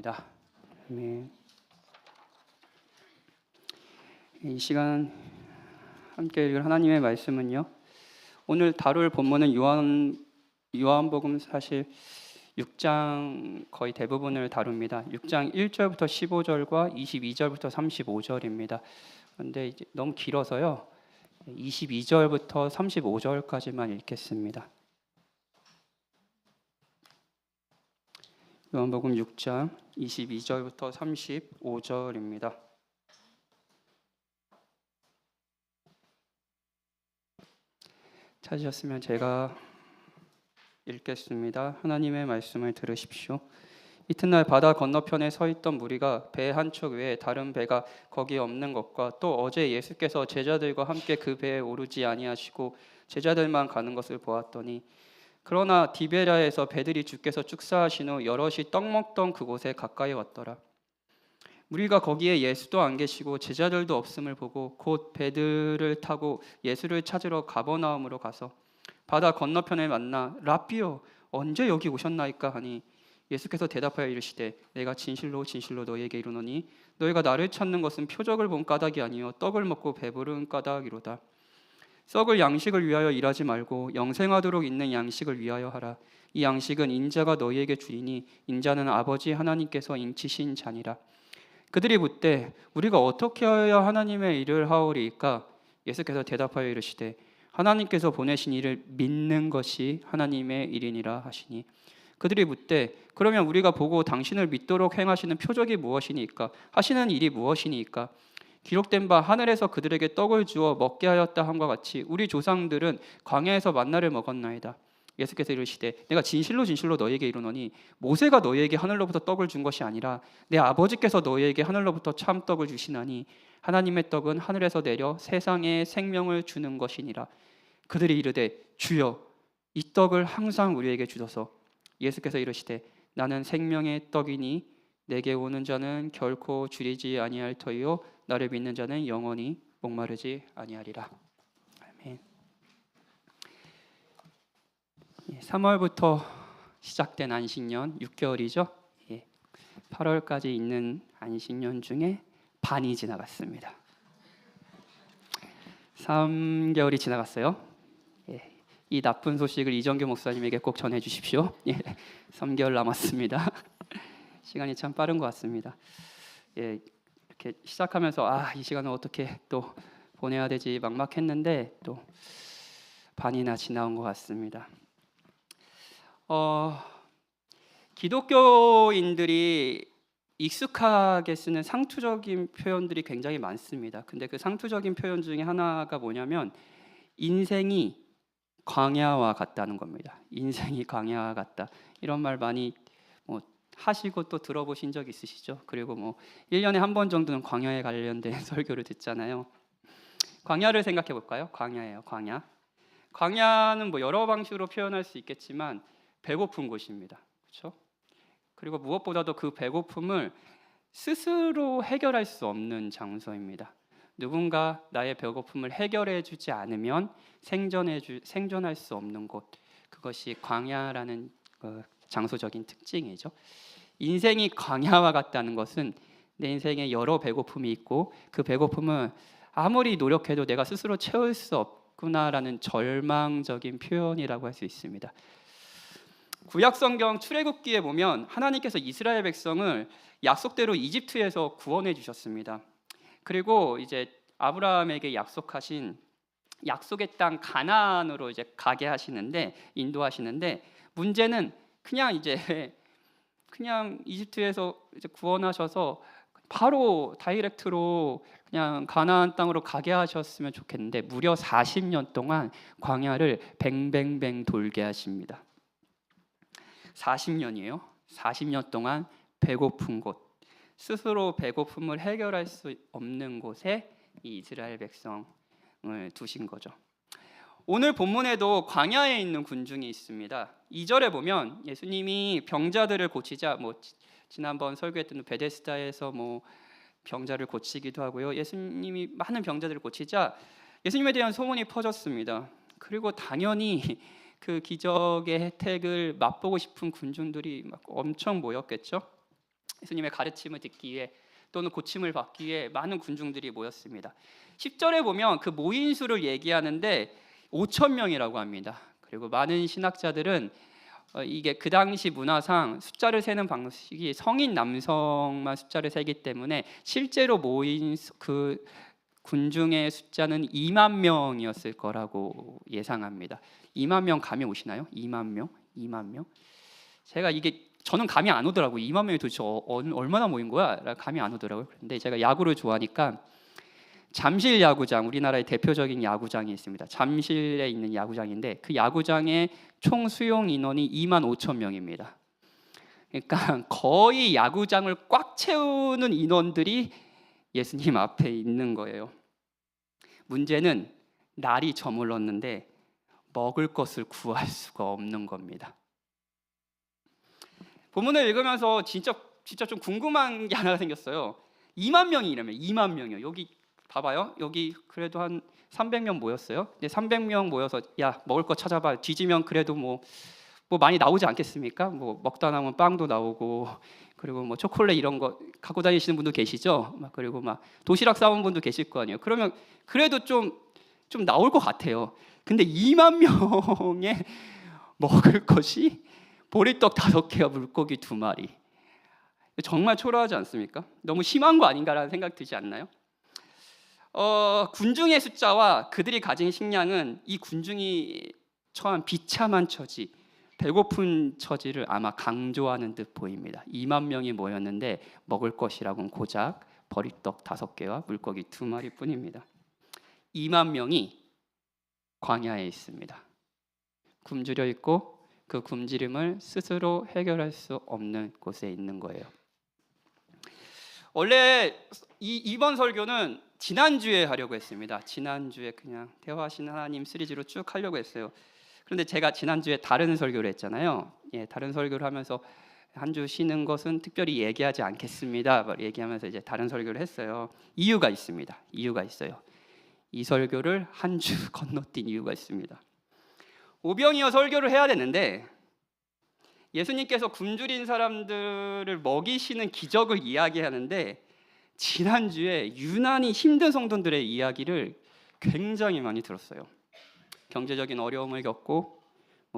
기도합니다. 아멘. 이 시간 함께 읽을 하나님의 말씀은요, 오늘 다룰 본문은 요한복음 사실 6장 거의 대부분을 다룹니다. 6장 1절부터 15절과 22절부터 35절입니다. 그런데 이제 너무 길어서요, 22절부터 35절까지만 읽겠습니다. 요한복음 6장 22절부터 35절입니다. 찾으셨으면 제가 읽겠습니다. 하나님의 말씀을 들으십시오. 이튿날 바다 건너편에 서 있던 무리가 배 한 척 외에 다른 배가 거기에 없는 것과 또 어제 예수께서 제자들과 함께 그 배에 오르지 아니하시고 제자들만 가는 것을 보았더니, 그러나 디베랴에서 배들이 주께서 축사하신 후 여럿이 떡 먹던 그곳에 가까이 왔더라. 무리가 거기에 예수도 안 계시고 제자들도 없음을 보고 곧 배들을 타고 예수를 찾으러 가버나움으로 가서 바다 건너편에 만나 라삐요, 언제 여기 오셨나이까 하니, 예수께서 대답하여 이르시되 내가 진실로 진실로 너희에게 이르노니 너희가 나를 찾는 것은 표적을 본 까닭이 아니요 떡을 먹고 배부른 까닭이로다. 썩을 양식을 위하여 일하지 말고 영생하도록 있는 양식을 위하여 하라. 이 양식은 인자가 너희에게 주이니 인자는 아버지 하나님께서 인치신 자니라. 그들이 묻되 우리가 어떻게 하여야 하나님의 일을 하오리이까? 예수께서 대답하여 이르시되 하나님께서 보내신 이를 믿는 것이 하나님의 일이니라 하시니, 그들이 묻되 그러면 우리가 보고 당신을 믿도록 행하시는 표적이 무엇이니까? 하시는 일이 무엇이니까? 기록된 바 하늘에서 그들에게 떡을 주어 먹게 하였다 함과 같이 우리 조상들은 광야에서 만나를 먹었나이다. 예수께서 이르시되 내가 진실로 진실로 너희에게 이르노니 모세가 너희에게 하늘로부터 떡을 준 것이 아니라 내 아버지께서 너희에게 하늘로부터 참떡을 주시나니 하나님의 떡은 하늘에서 내려 세상에 생명을 주는 것이니라. 그들이 이르되 주여 이 떡을 항상 우리에게 주소서. 예수께서 이르시되 나는 생명의 떡이니 내게 오는 자는 결코 줄이지 아니할 터이요 나를 믿는 자는 영원히 목마르지 아니하리라. 아멘. 3월부터 시작된 안식년 6개월이죠. 8월까지 있는 안식년 중에 반이 지나갔습니다. 3개월이 지나갔어요. 이 나쁜 소식을 이정규 목사님에게 꼭 전해 주십시오. 3개월 남았습니다. 시간이 참 빠른 것 같습니다. 이렇게 시작하면서 이 시간을 어떻게 또 보내야 되지 막막했는데 또 반이나 지나온 것 같습니다. 기독교인들이 익숙하게 쓰는 상투적인 표현들이 굉장히 많습니다. 근데 그 상투적인 표현 중에 하나가 뭐냐면 인생이 광야와 같다는 겁니다. 인생이 광야와 같다. 이런 말 많이 하시고 또 들어보신 적 있으시죠? 그리고 1년에 한 번 정도는 광야에 관련된 설교를 듣잖아요. 광야를 생각해 볼까요? 광야예요. 광야는 여러 방식으로 표현할 수 있겠지만 배고픈 곳입니다. 그렇죠? 그리고 무엇보다도 그 배고픔을 스스로 해결할 수 없는 장소입니다. 누군가 나의 배고픔을 해결해 주지 않으면 생존할 수 없는 곳, 그것이 광야라는 장소적인 특징이죠. 인생이 광야와 같다는 것은 내 인생에 여러 배고픔이 있고 그 배고픔은 아무리 노력해도 내가 스스로 채울 수 없구나라는 절망적인 표현이라고 할 수 있습니다. 구약성경 출애굽기에 보면 하나님께서 이스라엘 백성을 약속대로 이집트에서 구원해 주셨습니다. 그리고 이제 아브라함에게 약속하신 약속의 땅 가나안으로 이제 가게 하시는데, 인도하시는데, 문제는 그냥 이집트에서 이제 구원하셔서 바로 다이렉트로 그냥 가나안 땅으로 가게 하셨으면 좋겠는데 무려 40년 동안 광야를 뱅뱅뱅 돌게 하십니다. 40년이에요. 40년 동안 배고픈 곳, 스스로 배고픔을 해결할 수 없는 곳에 이 이스라엘 백성을 두신 거죠. 오늘 본문에도 광야에 있는 군중이 있습니다. 2절에 보면 예수님이 병자들을 고치자, 지난번 설교했던 베데스다에서 병자를 고치기도 하고요. 예수님이 많은 병자들을 고치자 예수님에 대한 소문이 퍼졌습니다. 그리고 당연히 그 기적의 혜택을 맛보고 싶은 군중들이 막 엄청 모였겠죠. 예수님의 가르침을 듣기 위해 또는 고침을 받기 위해 많은 군중들이 모였습니다. 10절에 보면 그 모인 수를 얘기하는데 5천 명이라고 합니다. 그리고 많은 신학자들은 이게 그 당시 문화상 숫자를 세는 방식이 성인 남성만 숫자를 세기 때문에 실제로 모인 그 군중의 숫자는 2만 명이었을 거라고 예상합니다. 2만 명 감이 오시나요? 2만 명? 2만 명? 저는 감이 안 오더라고요. 2만 명이 도대체 얼마나 모인 거야? 감이 안 오더라고요. 근데 제가 야구를 좋아하니까 잠실 야구장, 우리나라의 대표적인 야구장이 있습니다. 잠실에 있는 야구장인데 그 야구장의 총 수용 인원이 2만 5천 명입니다. 그러니까 거의 야구장을 꽉 채우는 인원들이 예수님 앞에 있는 거예요. 문제는 날이 저물렀는데 먹을 것을 구할 수가 없는 겁니다. 본문을 읽으면서 진짜 좀 궁금한 게 하나 생겼어요. 2만 명이라면 2만 명이요. 여기 봐봐요. 여기 그래도 한 300명 모였어요. 근데 300명 모여서 야 먹을 거 찾아봐. 뒤지면 그래도 뭐 많이 나오지 않겠습니까? 뭐 먹다 남은 빵도 나오고 그리고 뭐 초콜릿 이런 거 갖고 다니시는 분도 계시죠. 그리고 막 도시락 싸온 분도 계실 거 아니에요. 그러면 그래도 좀 나올 것 같아요. 근데 2만 명에 먹을 것이 보리떡 5개와 물고기 2마리. 정말 초라하지 않습니까? 너무 심한 거 아닌가라는 생각 들지 않나요? 군중의 숫자와 그들이 가진 식량은 이 군중이 처한 비참한 처지, 배고픈 처지를 아마 강조하는 듯 보입니다. 2만 명이 모였는데 먹을 것이라고는 고작 보리떡 5개와 물고기 2마리 뿐입니다. 2만 명이 광야에 있습니다. 굶주려 있고 그 굶주림을 스스로 해결할 수 없는 곳에 있는 거예요. 원래 이번 설교는 지난주에 하려고 했습니다. 지난주에 그냥 대화하시는 하나님 시리즈로 쭉 하려고 했어요. 그런데 제가 지난주에 다른 설교를 했잖아요. 다른 설교를 하면서 한 주 쉬는 것은 특별히 얘기하지 않겠습니다. 얘기하면서 이제 다른 설교를 했어요. 이유가 있습니다. 이유가 있어요. 이 설교를 한 주 건너뛴 이유가 있습니다. 오병이어 설교를 해야 되는데 예수님께서 굶주린 사람들을 먹이시는 기적을 이야기하는데 지난주에 유난히 힘든 성도들의 이야기를 굉장히 많이 들었어요. 경제적인 어려움을 겪고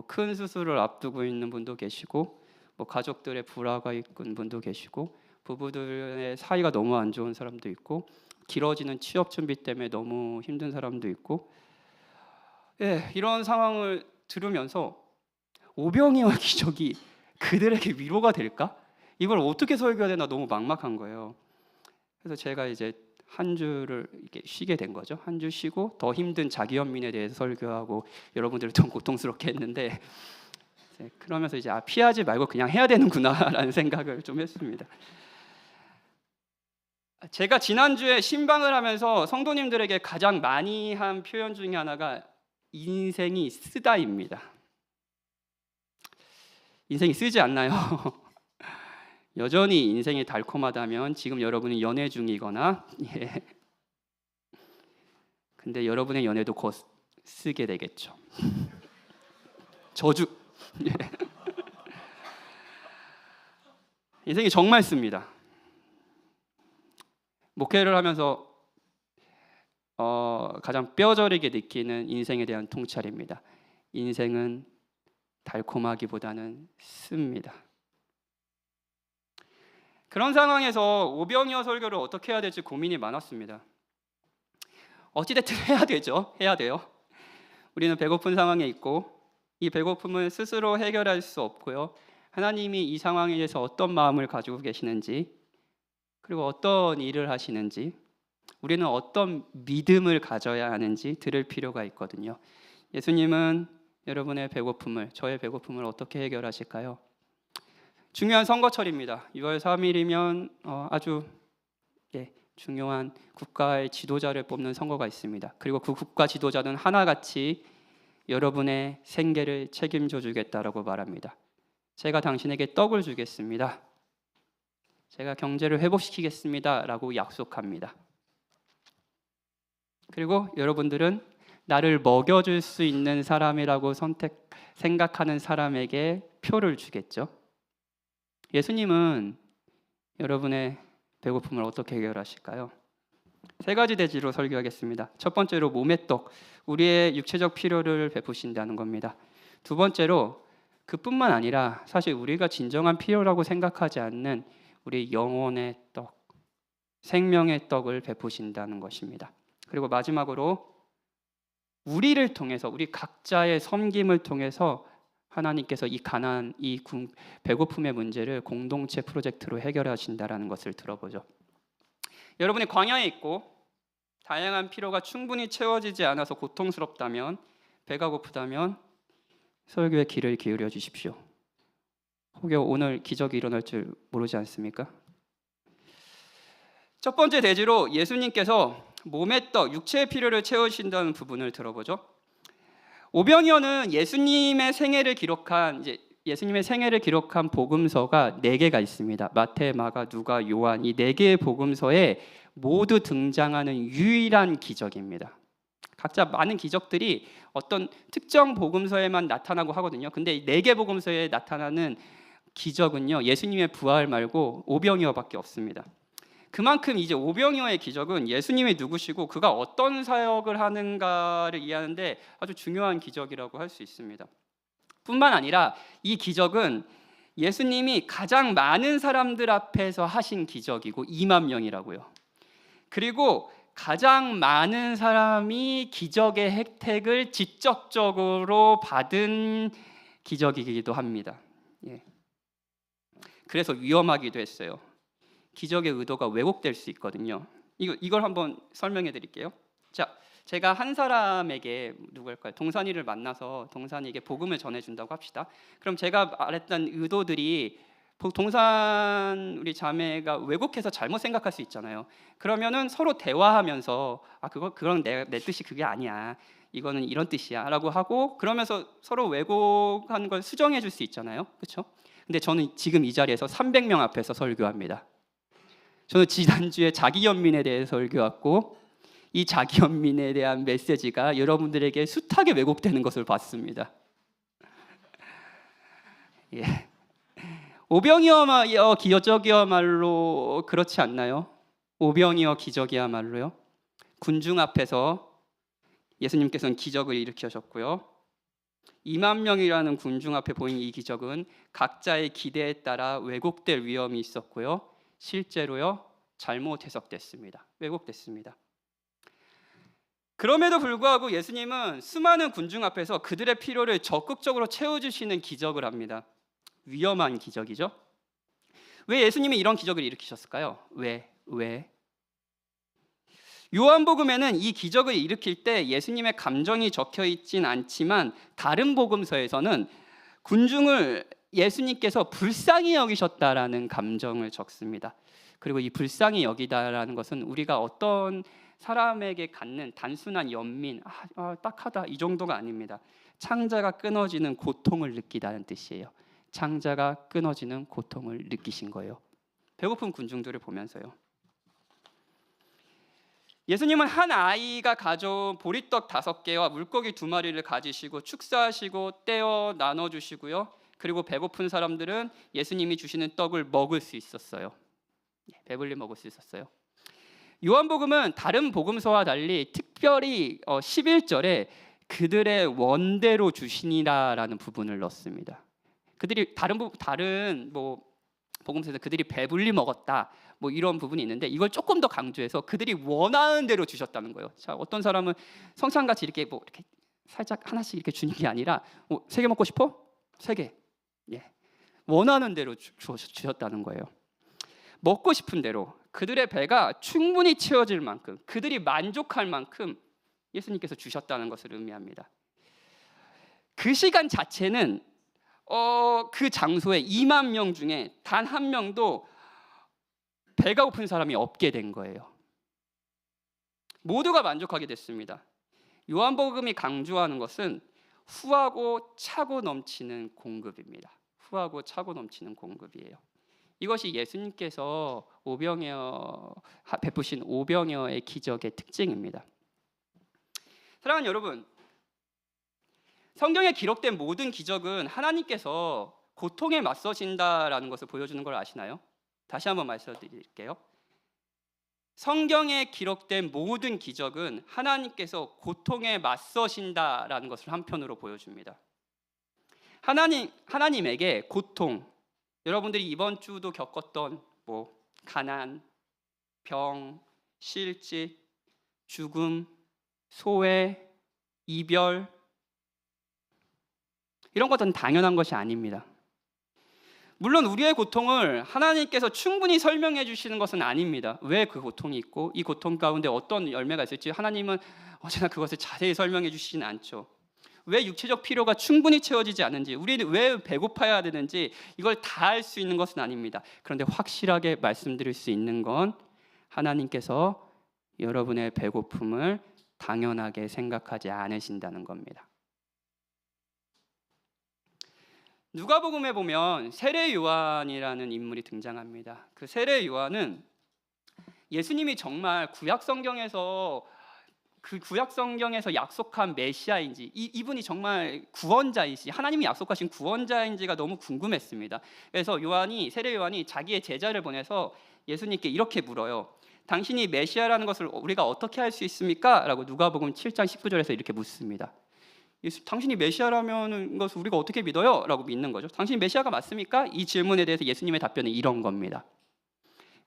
큰 수술을 앞두고 있는 분도 계시고 가족들의 불화가 있는 분도 계시고 부부들의 사이가 너무 안 좋은 사람도 있고 길어지는 취업 준비 때문에 너무 힘든 사람도 있고 이런 상황을 들으면서 오병이어 기적이 그들에게 위로가 될까? 이걸 어떻게 설교해야 되나 너무 막막한 거예요. 그래서 제가 이제 한 주를 이렇게 쉬게 된 거죠. 한 주 쉬고 더 힘든 자기연민에 대해서 설교하고 여러분들을 좀 고통스럽게 했는데 그러면서 이제 피하지 말고 그냥 해야 되는구나라는 생각을 좀 했습니다. 제가 지난주에 신방을 하면서 성도님들에게 가장 많이 한 표현 중에 하나가 인생이 쓰다입니다. 인생이 쓰지 않나요? 여전히 인생이 달콤하다면 지금 여러분이 연애 중이거나 근데 여러분의 연애도 곧 쓰게 되겠죠. 저주. 인생이 정말 씁니다. 목회를 하면서 가장 뼈저리게 느끼는 인생에 대한 통찰입니다. 인생은 달콤하기보다는 씁니다. 그런 상황에서 오병이어 설교를 어떻게 해야 될지 고민이 많았습니다. 어찌됐든 해야 돼요. 우리는 배고픈 상황에 있고 이 배고픔을 스스로 해결할 수 없고요. 하나님이 이 상황에 대해서 어떤 마음을 가지고 계시는지 그리고 어떤 일을 하시는지 우리는 어떤 믿음을 가져야 하는지 들을 필요가 있거든요. 예수님은 여러분의 배고픔을, 저의 배고픔을 어떻게 해결하실까요? 중요한 선거철입니다. 6월 3일이면 아주 중요한 국가의 지도자를 뽑는 선거가 있습니다. 그리고 그 국가 지도자는 하나같이 여러분의 생계를 책임져 주겠다라고 말합니다. 제가 당신에게 떡을 주겠습니다. 제가 경제를 회복시키겠습니다 라고 약속합니다. 그리고 여러분들은 나를 먹여줄 수 있는 사람이라고 생각하는 사람에게 표를 주겠죠. 예수님은 여러분의 배고픔을 어떻게 해결하실까요? 세 가지 대지로 설교하겠습니다. 첫 번째로 몸의 떡, 우리의 육체적 필요를 베푸신다는 겁니다. 두 번째로 그뿐만 아니라 사실 우리가 진정한 필요라고 생각하지 않는 우리 영혼의 떡, 생명의 떡을 베푸신다는 것입니다. 그리고 마지막으로 우리를 통해서, 우리 각자의 섬김을 통해서 하나님께서 이 가난, 배고픔의 문제를 공동체 프로젝트로 해결하신다라는 것을 들어보죠. 여러분이 광야에 있고 다양한 필요가 충분히 채워지지 않아서 고통스럽다면, 배가 고프다면 설교에 귀를 기울여 주십시오. 혹여 오늘 기적이 일어날 줄 모르지 않습니까? 첫 번째 대지로 예수님께서 몸의 떡, 육체의 필요를 채우신다는 부분을 들어보죠. 오병이어는 예수님의 생애를 기록한 복음서가 4개가 있습니다. 마태, 마가, 누가, 요한, 이 4개의 복음서에 모두 등장하는 유일한 기적입니다. 각자 많은 기적들이 어떤 특정 복음서에만 나타나고 하거든요. 근데 이 4개 복음서에 나타나는 기적은요, 예수님의 부활 말고 오병이어밖에 없습니다. 그만큼 이제 오병이어의 기적은 예수님이 누구시고 그가 어떤 사역을 하는가를 이해하는데 아주 중요한 기적이라고 할 수 있습니다. 뿐만 아니라 이 기적은 예수님이 가장 많은 사람들 앞에서 하신 기적이고 2만 명이라고요. 그리고 가장 많은 사람이 기적의 혜택을 직접적으로 받은 기적이기도 합니다. 그래서 위험하기도 했어요. 기적의 의도가 왜곡될 수 있거든요. 이걸 한번 설명해 드릴게요. 자, 제가 한 사람에게 누구일까요? 동산이를 만나서 동산이에게 복음을 전해준다고 합시다. 그럼 제가 말했던 의도들이 동산 우리 자매가 왜곡해서 잘못 생각할 수 있잖아요. 그러면은 서로 대화하면서 그건 내 뜻이 그게 아니야. 이거는 이런 뜻이야라고 하고 그러면서 서로 왜곡한 걸 수정해 줄 수 있잖아요. 그렇죠? 근데 저는 지금 이 자리에서 300명 앞에서 설교합니다. 저는 지난주에 자기연민에 대해서 설교했고 이 자기연민에 대한 메시지가 여러분들에게 숱하게 왜곡되는 것을 봤습니다. 오병이어 기적이야말로 그렇지 않나요? 오병이어 기적이야말로요. 군중 앞에서 예수님께서는 기적을 일으키셨고요. 2만 명이라는 군중 앞에 보인 이 기적은 각자의 기대에 따라 왜곡될 위험이 있었고요. 실제로요, 잘못 해석됐습니다. 왜곡됐습니다. 그럼에도 불구하고 예수님은 수많은 군중 앞에서 그들의 필요를 적극적으로 채워주시는 기적을 합니다. 위험한 기적이죠. 왜 예수님이 이런 기적을 일으키셨을까요? 왜? 요한복음에는 이 기적을 일으킬 때 예수님의 감정이 적혀 있진 않지만 다른 복음서에서는 군중을 예수님께서 불쌍히 여기셨다라는 감정을 적습니다. 그리고 이 불쌍히 여기다라는 것은 우리가 어떤 사람에게 갖는 단순한 연민, 딱하다 이 정도가 아닙니다. 창자가 끊어지는 고통을 느끼다는 뜻이에요. 창자가 끊어지는 고통을 느끼신 거예요. 배고픈 군중들을 보면서요. 예수님은 한 아이가 가져온 보리떡 5개와 물고기 2마리를 가지시고 축사하시고 떼어 나눠주시고요. 그리고 배고픈 사람들은 예수님이 주시는 떡을 먹을 수 있었어요. 배불리 먹을 수 있었어요. 요한복음은 다른 복음서와 달리 특별히 11절에 그들의 원대로 주시니라라는 부분을 넣습니다. 그들이 다른 복음서에서 그들이 배불리 먹었다 이런 부분이 있는데 이걸 조금 더 강조해서 그들이 원하는 대로 주셨다는 거예요. 자, 어떤 사람은 성찬같이 이렇게 살짝 하나씩 이렇게 주는 게 아니라 3개 먹고 싶어? 3개. 원하는 대로 주셨다는 거예요. 먹고 싶은 대로 그들의 배가 충분히 채워질 만큼 그들이 만족할 만큼 예수님께서 주셨다는 것을 의미합니다. 그 시간 자체는 그 장소에 2만 명 중에 단 한 명도 배가 고픈 사람이 없게 된 거예요. 모두가 만족하게 됐습니다. 요한복음이 강조하는 것은 후하고 차고 넘치는 공급입니다. 후하고 차고 넘치는 공급이에요. 이것이 예수님께서 베푸신 오병이어의 기적의 특징입니다. 사랑하는 여러분, 성경에 기록된 모든 기적은 하나님께서 고통에 맞서신다라는 것을 보여주는 걸 아시나요? 다시 한번 말씀드릴게요. 성경에 기록된 모든 기적은 하나님께서 고통에 맞서신다라는 것을 한편으로 보여줍니다. 하나님에게 고통, 여러분들이 이번 주도 겪었던 가난, 병, 실직, 죽음, 소외, 이별, 이런 것은 당연한 것이 아닙니다. 물론 우리의 고통을 하나님께서 충분히 설명해 주시는 것은 아닙니다. 왜 그 고통이 있고 이 고통 가운데 어떤 열매가 있을지 하나님은 언제나 그것을 자세히 설명해 주시지는 않죠. 왜 육체적 필요가 충분히 채워지지 않는지, 우리는 왜 배고파야 되는지 이걸 다 알 수 있는 것은 아닙니다. 그런데 확실하게 말씀드릴 수 있는 건 하나님께서 여러분의 배고픔을 당연하게 생각하지 않으신다는 겁니다. 누가복음에 보면 세례 요한이라는 인물이 등장합니다. 그 세례 요한은 예수님이 정말 구약 성경에서 약속한 메시아인지, 이분이 정말 구원자이시, 하나님이 약속하신 구원자인지가 너무 궁금했습니다. 그래서 세례 요한이 자기의 제자를 보내서 예수님께 이렇게 물어요. 당신이 메시아라는 것을 우리가 어떻게 알 수 있습니까? 라고 누가복음 7장 19절에서 이렇게 묻습니다. 당신이 메시아라면 것을 우리가 어떻게 믿어요? 라고 믿는 거죠. 당신이 메시아가 맞습니까? 이 질문에 대해서 예수님의 답변은 이런 겁니다.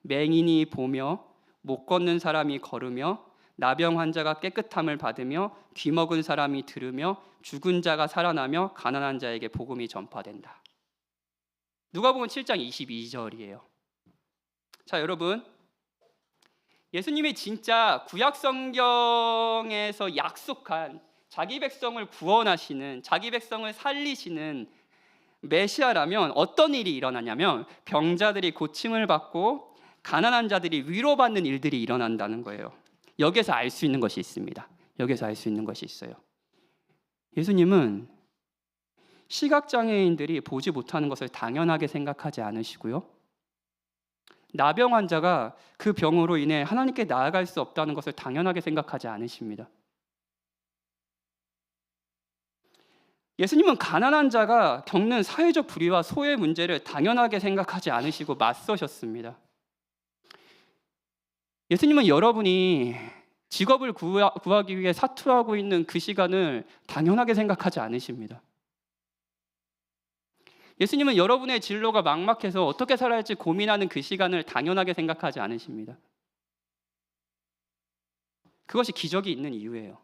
맹인이 보며, 못 걷는 사람이 걸으며, 나병 환자가 깨끗함을 받으며, 귀먹은 사람이 들으며, 죽은 자가 살아나며, 가난한 자에게 복음이 전파된다. 누가복음 7장 22절이에요. 자, 여러분, 예수님이 진짜 구약 성경에서 약속한 자기 백성을 구원하시는, 자기 백성을 살리시는 메시아라면 어떤 일이 일어나냐면 병자들이 고침을 받고 가난한 자들이 위로받는 일들이 일어난다는 거예요. 여기서 알 수 있는 것이 있습니다. 여기서 알 수 있는 것이 있어요. 예수님은 시각장애인들이 보지 못하는 것을 당연하게 생각하지 않으시고요, 나병 환자가 그 병으로 인해 하나님께 나아갈 수 없다는 것을 당연하게 생각하지 않으십니다. 예수님은 가난한 자가 겪는 사회적 불의와 소외 문제를 당연하게 생각하지 않으시고 맞서셨습니다. 예수님은 여러분이 직업을 구하기 위해 사투하고 있는 그 시간을 당연하게 생각하지 않으십니다. 예수님은 여러분의 진로가 막막해서 어떻게 살아야 할지 고민하는 그 시간을 당연하게 생각하지 않으십니다. 그것이 기적이 있는 이유예요.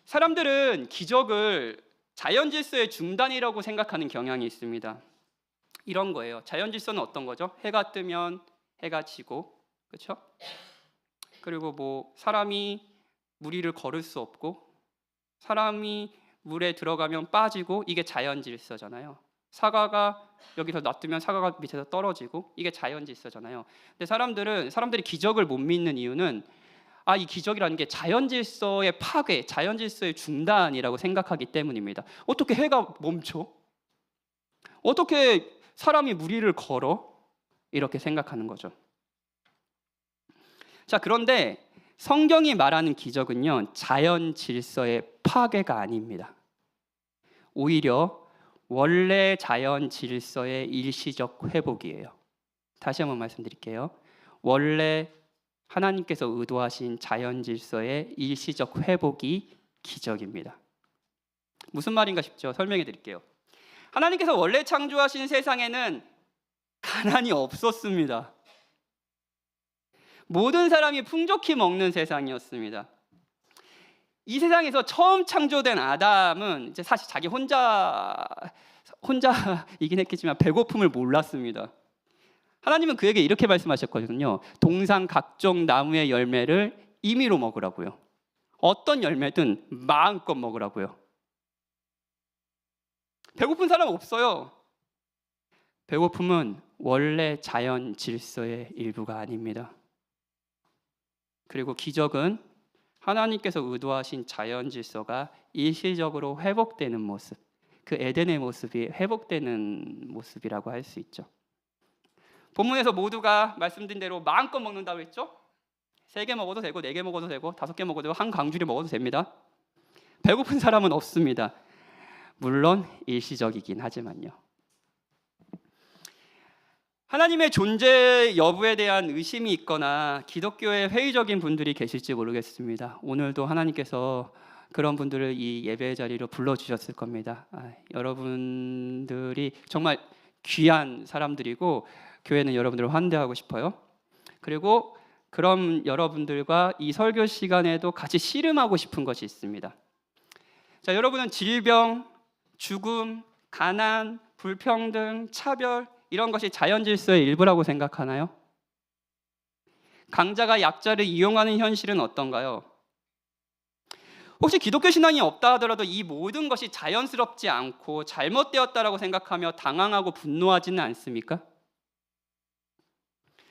사람들은 기적을 자연 질서의 중단이라고 생각하는 경향이 있습니다. 이런 거예요. 자연 질서는 어떤 거죠? 해가 뜨면 해가 지고, 그렇죠? 그리고 사람이 물 위를 걸을 수 없고, 사람이 물에 들어가면 빠지고, 이게 자연 질서잖아요. 사과가 여기서 놔두면 사과가 밑에서 떨어지고, 이게 자연 질서잖아요. 근데 사람들이 기적을 못 믿는 이유는 이 기적이라는 게 자연 질서의 파괴, 자연 질서의 중단이라고 생각하기 때문입니다. 어떻게 해가 멈춰? 어떻게 사람이 물 위를 걸어? 이렇게 생각하는 거죠. 자, 그런데 성경이 말하는 기적은요, 자연 질서의 파괴가 아닙니다. 오히려 원래 자연 질서의 일시적 회복이에요. 다시 한번 말씀드릴게요. 원래 하나님께서 의도하신 자연 질서의 일시적 회복이 기적입니다. 무슨 말인가 싶죠? 설명해 드릴게요. 하나님께서 원래 창조하신 세상에는 가난이 없었습니다. 모든 사람이 풍족히 먹는 세상이었습니다. 이 세상에서 처음 창조된 아담은 이제 사실 자기 혼자이긴 했겠지만 배고픔을 몰랐습니다. 하나님은 그에게 이렇게 말씀하셨거든요. 동산 각종 나무의 열매를 임의로 먹으라고요. 어떤 열매든 마음껏 먹으라고요. 배고픈 사람 없어요. 배고픔은 원래 자연 질서의 일부가 아닙니다. 그리고 기적은 하나님께서 의도하신 자연 질서가 일시적으로 회복되는 모습, 그 에덴의 모습이 회복되는 모습이라고 할 수 있죠. 본문에서 모두가 말씀드린 대로 마음껏 먹는다고 했죠? 3개 먹어도 되고 4개 먹어도 되고 5개 먹어도 되고 한 광주리 먹어도 됩니다. 배고픈 사람은 없습니다. 물론 일시적이긴 하지만요. 하나님의 존재 여부에 대한 의심이 있거나 기독교에 회의적인 분들이 계실지 모르겠습니다. 오늘도 하나님께서 그런 분들을 이 예배의 자리로 불러주셨을 겁니다. 여러분들이 정말 귀한 사람들이고 교회는 여러분들을 환대하고 싶어요. 그리고 그럼 여러분들과 이 설교 시간에도 같이 씨름하고 싶은 것이 있습니다. 자, 여러분은 질병, 죽음, 가난, 불평등, 차별 이런 것이 자연 질서의 일부라고 생각하나요? 강자가 약자를 이용하는 현실은 어떤가요? 혹시 기독교 신앙이 없다 하더라도 이 모든 것이 자연스럽지 않고 잘못되었다라고 생각하며 당황하고 분노하지는 않습니까?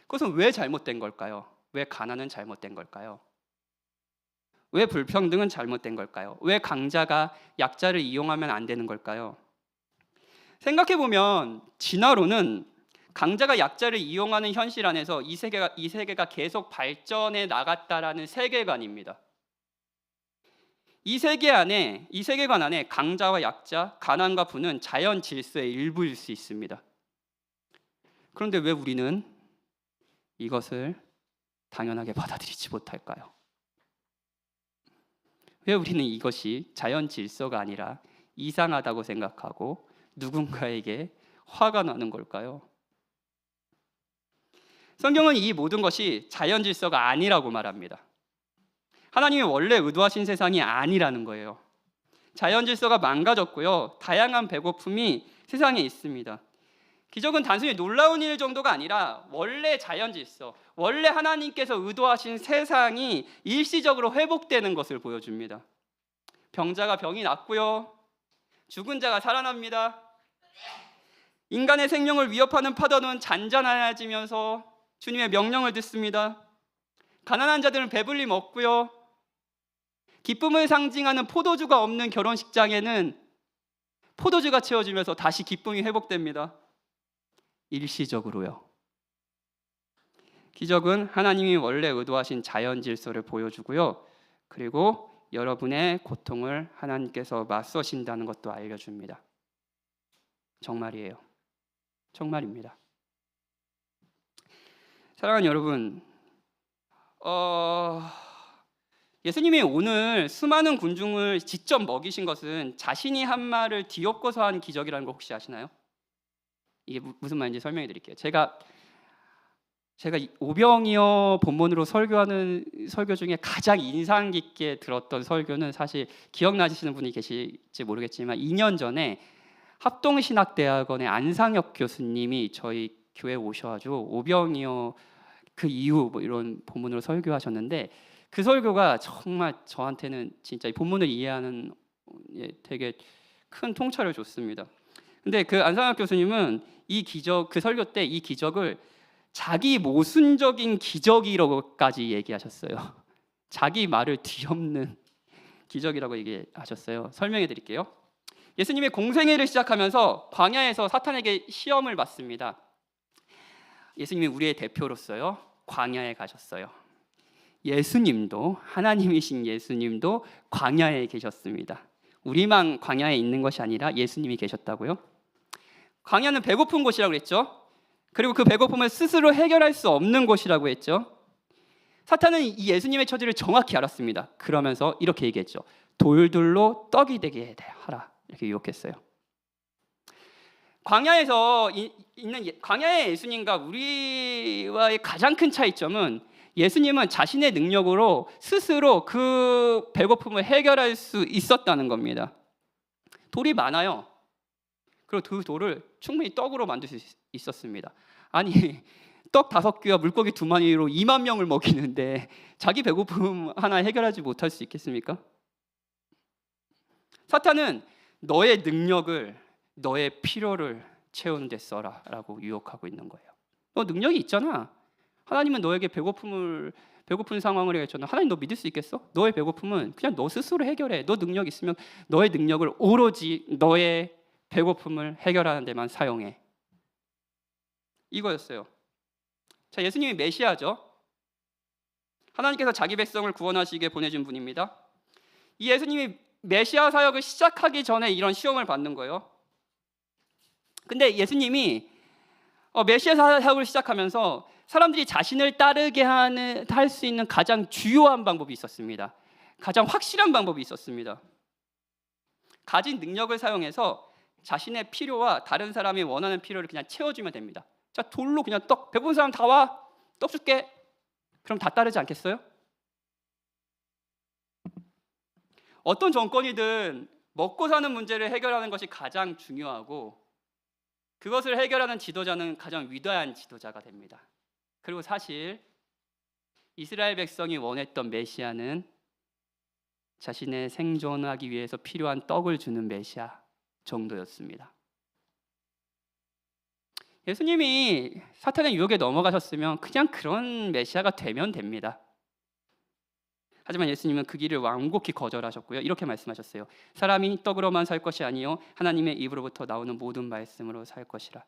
그것은 왜 잘못된 걸까요? 왜 가난은 잘못된 걸까요? 왜 불평등은 잘못된 걸까요? 왜 강자가 약자를 이용하면 안 되는 걸까요? 생각해보면 진화론은 강자가 약자를 이용하는 현실 안에서 이 세계가 계속 발전해 나갔다라는 세계관입니다. 이 세계관 안에 강자와 약자, 가난과 부는 자연 질서의 일부일 수 있습니다. 그런데 왜 우리는 이것을 당연하게 받아들이지 못할까요? 왜 우리는 이것이 자연 질서가 아니라 이상하다고 생각하고 누군가에게 화가 나는 걸까요? 성경은 이 모든 것이 자연 질서가 아니라고 말합니다. 하나님이 원래 의도하신 세상이 아니라는 거예요. 자연 질서가 망가졌고요. 다양한 배고픔이 세상에 있습니다. 기적은 단순히 놀라운 일 정도가 아니라 원래 자연 질서, 원래 하나님께서 의도하신 세상이 일시적으로 회복되는 것을 보여줍니다. 병자가 병이 낫고요. 죽은 자가 살아납니다. 인간의 생명을 위협하는 파도는 잔잔해지면서 주님의 명령을 듣습니다. 가난한 자들은 배불리 먹고요. 기쁨을 상징하는 포도주가 없는 결혼식장에는 포도주가 채워지면서 다시 기쁨이 회복됩니다. 일시적으로요. 기적은 하나님이 원래 의도하신 자연 질서를 보여주고요. 그리고 여러분의 고통을 하나님께서 맞서신다는 것도 알려줍니다. 정말이에요. 정말입니다. 사랑하는 여러분, 예수님이 오늘 수많은 군중을 직접 먹이신 것은 자신이 한 말을 뒤엎고서 한 기적이라는 거 혹시 아시나요? 이게 무슨 말인지 설명해 드릴게요. 제가 오병이어 본문으로 설교하는 설교 중에 가장 인상 깊게 들었던 설교는 사실 기억나시는 분이 계실지 모르겠지만 2년 전에 합동신학대학원의 안상혁 교수님이 저희 교회에 오셔가지고 오병이어 그 이후 뭐 이런 본문으로 설교하셨는데 그 설교가 정말 저한테는 진짜 이 본문을 이해하는 되게 큰 통찰을 줬습니다. 근데 그 안상혁 교수님은 이 기적, 그 설교 때 이 기적을 자기 모순적인 기적이라고까지 얘기하셨어요. 자기 말을 뒤엎는 기적이라고 얘기하셨어요. 설명해 드릴게요. 예수님의 공생애를 시작하면서 광야에서 사탄에게 시험을 받습니다. 예수님이 우리의 대표로서요 광야에 가셨어요. 예수님도, 하나님이신 예수님도 광야에 계셨습니다. 우리만 광야에 있는 것이 아니라 예수님이 계셨다고요. 광야는 배고픈 곳이라고 했죠. 그리고 그 배고픔을 스스로 해결할 수 없는 곳이라고 했죠. 사탄은 이 예수님의 처지를 정확히 알았습니다. 그러면서 이렇게 얘기했죠. 돌들로 떡이 되게 하라, 이렇게 유혹했어요. 광야에서 있는 광야의 예수님과 우리와의 가장 큰 차이점은 예수님은 자신의 능력으로 스스로 그 배고픔을 해결할 수 있었다는 겁니다. 돌이 많아요. 그리고 그 돌을 충분히 떡으로 만들 수 있었습니다. 아니, 떡 5개와 물고기 2마리로 2만 명을 먹이는데 자기 배고픔 하나 해결하지 못할 수 있겠습니까? 사탄은 너의 능력을, 너의 필요를 채우는 데 써라 라고 유혹하고 있는 거예요. 너 능력이 있잖아. 하나님은 너에게 배고픈 상황을 해줬잖아. 하나님 너 믿을 수 있겠어? 너의 배고픔은 그냥 너 스스로 해결해. 너 능력 있으면 너의 능력을 오로지 너의 배고픔을 해결하는 데만 사용해. 이거였어요. 자, 예수님이 메시아죠. 하나님께서 자기 백성을 구원하시게 보내준 분입니다. 이 예수님이 메시아 사역을 시작하기 전에 이런 시험을 받는 거예요. 근데 예수님이 메시아 사역을 시작하면서 사람들이 자신을 따르게 할 수 있는 가장 주요한 방법이 있었습니다. 가장 확실한 방법이 있었습니다. 가진 능력을 사용해서 자신의 필요와 다른 사람이 원하는 필요를 그냥 채워주면 됩니다. 자, 돌로 그냥 배고픈 사람 다 와, 떡 줄게. 그럼 다 따르지 않겠어요? 어떤 정권이든 먹고 사는 문제를 해결하는 것이 가장 중요하고, 그것을 해결하는 지도자는 가장 위대한 지도자가 됩니다. 그리고 사실 이스라엘 백성이 원했던 메시아는 자신의 생존하기 위해서 필요한 떡을 주는 메시아 정도였습니다. 예수님이 사탄의 유혹에 넘어가셨으면 그냥 그런 메시아가 되면 됩니다. 하지만 예수님은 그 길을 완곡히 거절하셨고요. 이렇게 말씀하셨어요. 사람이 떡으로만 살 것이 아니요 하나님의 입으로부터 나오는 모든 말씀으로 살 것이라.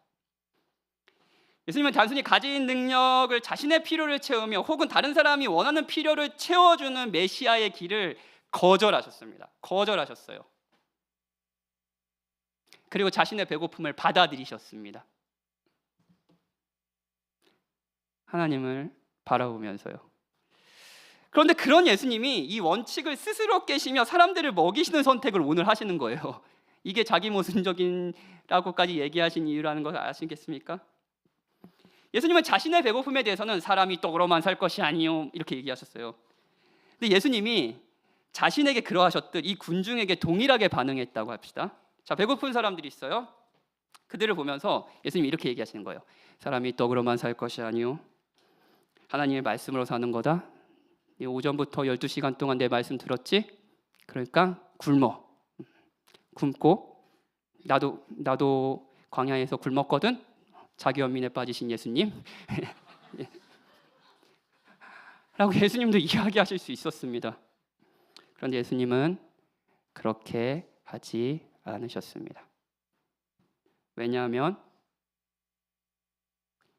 예수님은 단순히 가진 능력을 자신의 필요를 채우며 혹은 다른 사람이 원하는 필요를 채워주는 메시아의 길을 거절하셨습니다. 거절하셨어요. 그리고 자신의 배고픔을 받아들이셨습니다. 하나님을 바라보면서요. 그런데 그런 예수님이 이 원칙을 스스로 깨시며 사람들을 먹이시는 선택을 오늘 하시는 거예요. 이게 자기 모순적인라고까지 얘기하신 이유라는 걸 아시겠습니까? 예수님은 자신의 배고픔에 대해서는 사람이 떡으로만 살 것이 아니요 이렇게 얘기하셨어요. 근데 예수님이 자신에게 그러하셨듯 이 군중에게 동일하게 반응했다고 합시다. 자, 배고픈 사람들이 있어요. 그들을 보면서 예수님이 이렇게 얘기하시는 거예요. 사람이 떡으로만 살 것이 아니요 하나님의 말씀으로 사는 거다. 오전부터 12시간 동안 내 말씀 들었지? 그러니까 굶고 나도 광야에서 굶었거든. 자기 연민에 빠지신 예수님 라고 예수님도 이야기하실 수 있었습니다. 그런데 예수님은 그렇게 하지 않으셨습니다. 왜냐하면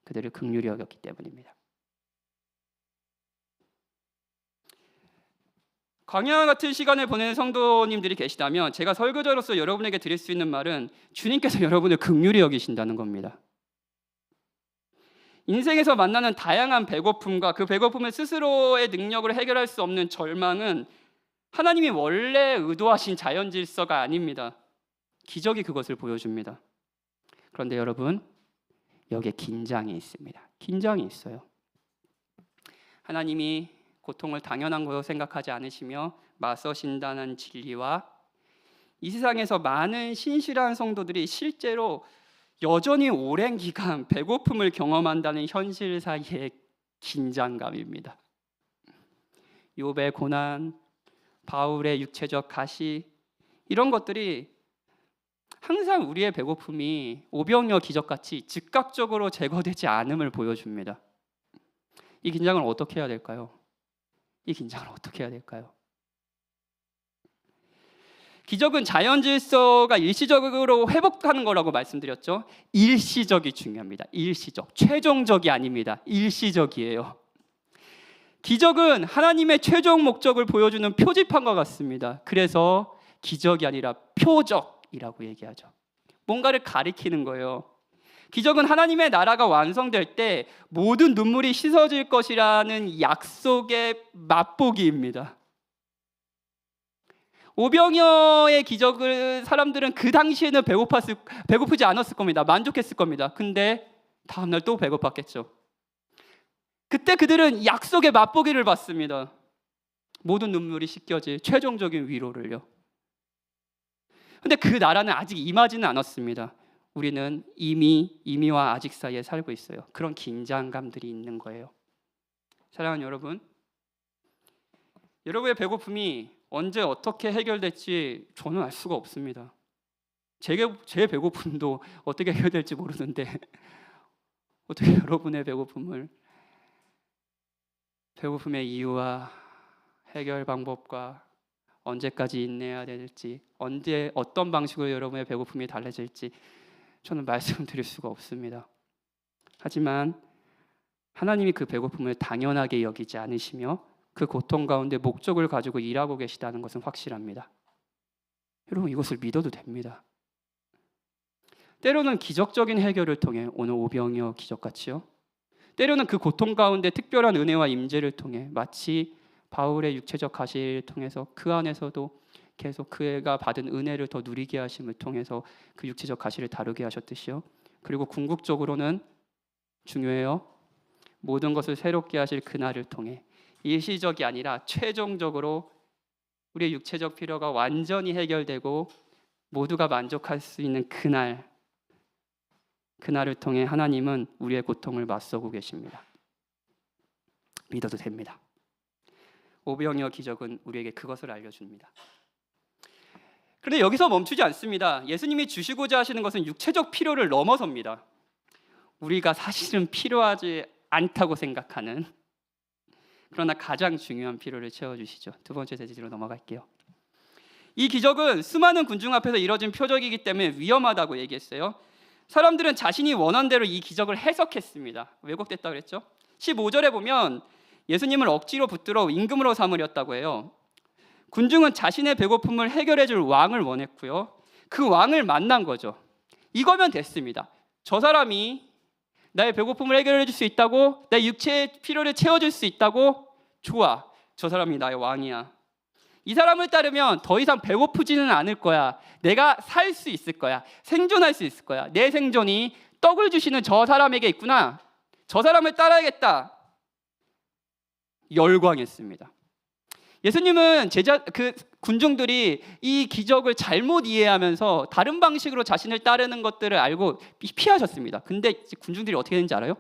그들을 긍휼히 여겼기 때문입니다. 광야 같은 시간을 보내는 성도님들이 계시다면 제가 설교자로서 여러분에게 드릴 수 있는 말은 주님께서 여러분을 긍휼히 여기신다는 겁니다. 인생에서 만나는 다양한 배고픔과 그 배고픔을 스스로의 능력으로 해결할 수 없는 절망은 하나님이 원래 의도하신 자연 질서가 아닙니다. 기적이 그것을 보여줍니다. 그런데 여러분, 여기에 긴장이 있습니다. 긴장이 있어요. 하나님이 고통을 당연한 것으로 생각하지 않으시며 맞서신다는 진리와 이 세상에서 많은 신실한 성도들이 실제로 여전히 오랜 기간 배고픔을 경험한다는 현실 사이의 긴장감입니다. 욥의 고난, 바울의 육체적 가시, 이런 것들이 항상 우리의 배고픔이 오병이어 기적같이 즉각적으로 제거되지 않음을 보여줍니다. 이 긴장을 어떻게 해야 될까요? 이 긴장을 어떻게 해야 될까요? 기적은 자연 질서가 일시적으로 회복하는 거라고 말씀드렸죠. 일시적이 중요합니다. 일시적, 최종적이 아닙니다. 일시적이에요. 기적은 하나님의 최종 목적을 보여주는 표지판과 같습니다. 그래서 기적이 아니라 표적이라고 얘기하죠. 뭔가를 가리키는 거예요. 기적은 하나님의 나라가 완성될 때 모든 눈물이 씻어질 것이라는 약속의 맛보기입니다. 오병이어의 기적을 사람들은 그 당시에는 배고프지 않았을 겁니다. 만족했을 겁니다. 근데 다음날 또 배고팠겠죠. 그때 그들은 약속의 맛보기를 받습니다. 모든 눈물이 씻겨질 최종적인 위로를요. 근데 그 나라는 아직 임하지는 않았습니다. 우리는 이미와 아직 사이에 살고 있어요. 그런 긴장감들이 있는 거예요. 사랑하는 여러분, 여러분의 배고픔이 언제 어떻게 해결될지 저는 알 수가 없습니다. 제 배고픔도 어떻게 해결될지 모르는데 어떻게 여러분의 배고픔의 이유와 해결 방법과 언제까지 인내해야 될지, 언제 어떤 방식으로 여러분의 배고픔이 달라질지 저는 말씀드릴 수가 없습니다. 하지만 하나님이 그 배고픔을 당연하게 여기지 않으시며 그 고통 가운데 목적을 가지고 일하고 계시다는 것은 확실합니다. 여러분, 이것을 믿어도 됩니다. 때로는 기적적인 해결을 통해, 오늘 오병이어 기적같이요. 때로는 그 고통 가운데 특별한 은혜와 임재를 통해, 마치 바울의 육체적 가시를 통해서 그 안에서도 계속 그가 받은 은혜를 더 누리게 하심을 통해서 그 육체적 가시를 다루게 하셨듯이요. 그리고 궁극적으로는 중요해요. 모든 것을 새롭게 하실 그날을 통해 일시적이 아니라 최종적으로 우리의 육체적 필요가 완전히 해결되고 모두가 만족할 수 있는 그날을 통해 하나님은 우리의 고통을 맞서고 계십니다. 믿어도 됩니다. 오병이어 기적은 우리에게 그것을 알려줍니다. 그런데 여기서 멈추지 않습니다. 예수님이 주시고자 하시는 것은 육체적 필요를 넘어섭니다. 우리가 사실은 필요하지 않다고 생각하는, 그러나 가장 중요한 필요를 채워주시죠. 두 번째 제지로 넘어갈게요. 이 기적은 수많은 군중 앞에서 이뤄진 표적이기 때문에 위험하다고 얘기했어요. 사람들은 자신이 원한 대로 이 기적을 해석했습니다. 왜곡됐다고 그랬죠? 15절에 보면 예수님을 억지로 붙들어 임금으로 삼으렸다고 해요. 군중은 자신의 배고픔을 해결해 줄 왕을 원했고요. 그 왕을 만난 거죠. 이거면 됐습니다. 저 사람이 나의 배고픔을 해결해 줄 수 있다고, 내 육체의 필요를 채워줄 수 있다고? 좋아, 저 사람이 나의 왕이야. 이 사람을 따르면 더 이상 배고프지는 않을 거야. 내가 살 수 있을 거야. 생존할 수 있을 거야. 내 생존이 떡을 주시는 저 사람에게 있구나. 저 사람을 따라야겠다. 열광했습니다. 예수님은 군중들이 이 기적을 잘못 이해하면서 다른 방식으로 자신을 따르는 것들을 알고 피하셨습니다. 근데 군중들이 어떻게 되는지 알아요?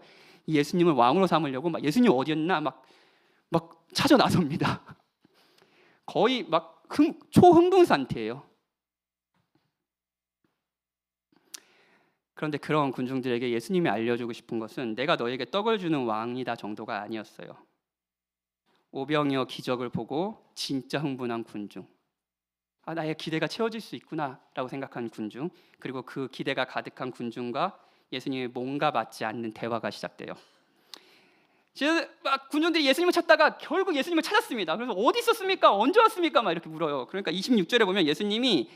예수님을 왕으로 삼으려고 막 예수님 어디였나 막 찾아 나섭니다. 거의 막 초흥분 상태예요. 그런데 그런 군중들에게 예수님이 알려주고 싶은 것은 내가 너에게 떡을 주는 왕이다 정도가 아니었어요. 오병이어 기적을 보고 진짜 흥분한 군중, 나의 기대가 채워질 수 있구나 라고 생각한 군중, 그리고 그 기대가 가득한 군중과 예수님의 뭔가 맞지 않는 대화가 시작돼요. 막 군중들이 예수님을 찾다가 결국 예수님을 찾았습니다. 그래서 어디 있었습니까? 언제 왔습니까? 막 이렇게 물어요. 그러니까 26절에 보면 예수님이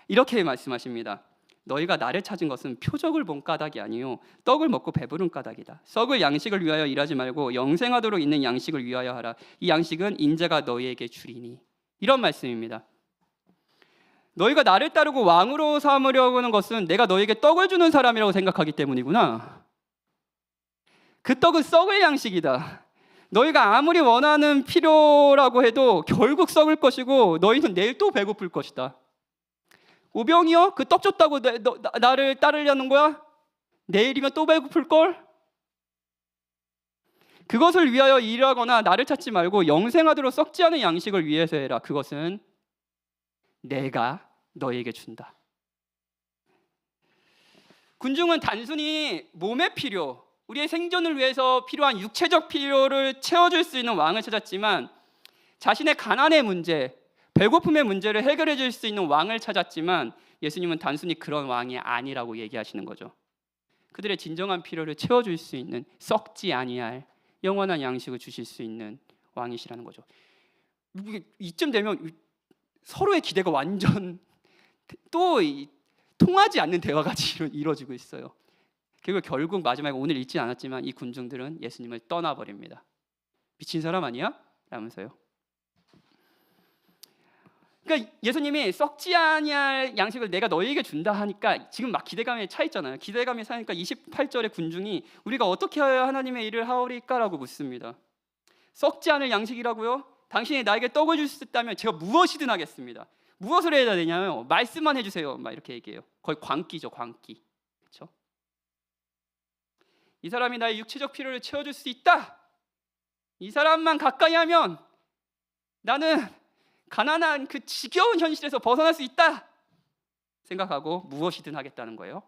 이렇게 말씀하십니다. 너희가 나를 찾은 것은 표적을 본 까닭이 아니요 떡을 먹고 배부른 까닭이다. 썩을 양식을 위하여 일하지 말고 영생하도록 있는 양식을 위하여 하라. 이 양식은 인자가 너희에게 주리니. 이런 말씀입니다. 너희가 나를 따르고 왕으로 삼으려고 하는 것은 내가 너희에게 떡을 주는 사람이라고 생각하기 때문이구나. 그 떡은 썩을 양식이다. 너희가 아무리 원하는 필요라고 해도 결국 썩을 것이고 너희는 내일 또 배고플 것이다. 오병이어? 그 떡 줬다고 나를 따르려는 거야? 내일이면 또 배고플걸? 그것을 위하여 일하거나 나를 찾지 말고 영생하도록 썩지 않은 양식을 위해서 해라. 그것은 내가 너에게 준다. 군중은 단순히 몸의 필요, 우리의 생존을 위해서 필요한 육체적 필요를 채워줄 수 있는 왕을 찾았지만 자신의 가난의 문제, 배고픔의 문제를 해결해 줄 수 있는 왕을 찾았지만 예수님은 단순히 그런 왕이 아니라고 얘기하시는 거죠. 그들의 진정한 필요를 채워줄 수 있는 썩지 아니할 영원한 양식을 주실 수 있는 왕이시라는 거죠. 이쯤 되면 서로의 기대가 완전 또 통하지 않는 대화가 이루어지고 있어요. 결국 마지막에 오늘 읽지 않았지만 이 군중들은 예수님을 떠나버립니다. 미친 사람 아니야? 라면서요. 그러니까 예수님이 썩지 아니할 양식을 내가 너희에게 준다 하니까 지금 막 기대감에 차 있잖아요. 기대감에 차니까 28절의 군중이 우리가 어떻게 하여야 하나님의 일을 하오리까라고 묻습니다. 썩지 않을 양식이라고요? 당신이 나에게 떡을 줄 수 있다면 제가 무엇이든 하겠습니다. 무엇을 해야 되냐요? 말씀만 해주세요. 막 이렇게 얘기해요. 거의 광기죠, 광기. 그렇죠? 이 사람이 나의 육체적 필요를 채워줄 수 있다. 이 사람만 가까이 하면 나는 가난한 그 지겨운 현실에서 벗어날 수 있다 생각하고 무엇이든 하겠다는 거예요.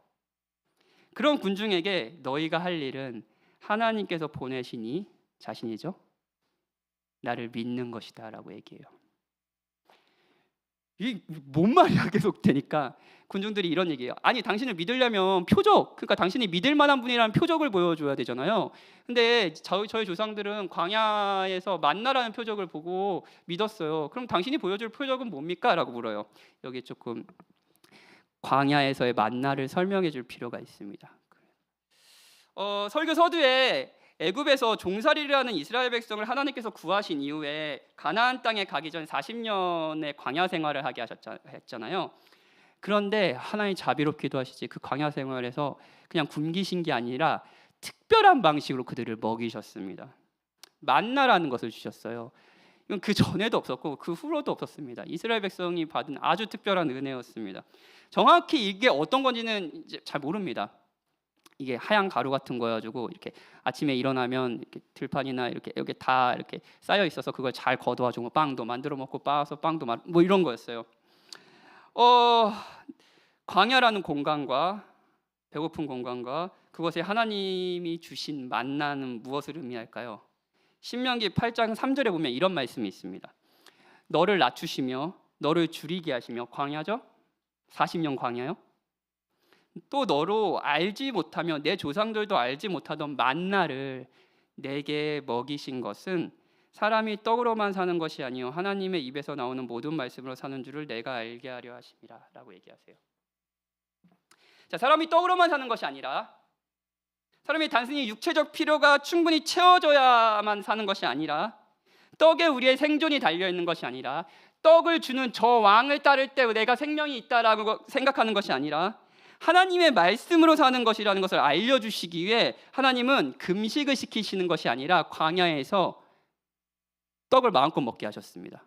그런 군중에게 너희가 할 일은 하나님께서 보내신 이 자신이죠. 나를 믿는 것이다 라고 얘기해요. 이게 뭔 말이야 계속 되니까 군중들이 이런 얘기해요. 아니 당신을 믿으려면 표적, 그러니까 당신이 믿을 만한 분이라는 표적을 보여줘야 되잖아요. 근데 저희 조상들은 광야에서 만나라는 표적을 보고 믿었어요. 그럼 당신이 보여줄 표적은 뭡니까? 라고 물어요. 여기 조금 광야에서의 만나를 설명해 줄 필요가 있습니다. 설교 서두에 애굽에서 종살이를 하는 이스라엘 백성을 하나님께서 구하신 이후에 가나안 땅에 가기 전 40년의 광야 생활을 하게 했잖아요. 그런데 하나님 자비롭기도 하시지 그 광야 생활에서 그냥 굶기신 게 아니라 특별한 방식으로 그들을 먹이셨습니다. 만나라는 것을 주셨어요. 이건 그 전에도 없었고 그 후로도 없었습니다. 이스라엘 백성이 받은 아주 특별한 은혜였습니다. 정확히 이게 어떤 건지는 이제 잘 모릅니다. 이게 하얀 가루 같은 거여가지고 이렇게 아침에 일어나면 이렇게 들판이나 이렇게 여기 다 이렇게 쌓여 있어서 그걸 잘 걷어와주고 빵도 만들어 먹고 빻아서 빵도 뭐 이런 거였어요. 광야라는 공간과 배고픈 공간과 그것에 하나님이 주신 만나는 무엇을 의미할까요? 신명기 8장 3절에 보면 이런 말씀이 있습니다. 너를 낮추시며 너를 줄이게 하시며 광야죠? 40년 광야요? 또 너로 알지 못하며 내 조상들도 알지 못하던 만나를 내게 먹이신 것은 사람이 떡으로만 사는 것이 아니요 하나님의 입에서 나오는 모든 말씀으로 사는 줄을 내가 알게 하려 하심이라 라고 얘기하세요. 자, 사람이 떡으로만 사는 것이 아니라 사람이 단순히 육체적 필요가 충분히 채워져야만 사는 것이 아니라 떡에 우리의 생존이 달려있는 것이 아니라 떡을 주는 저 왕을 따를 때 내가 생명이 있다라고 생각하는 것이 아니라 하나님의 말씀으로 사는 것이라는 것을 알려주시기 위해 하나님은 금식을 시키시는 것이 아니라 광야에서 떡을 마음껏 먹게 하셨습니다.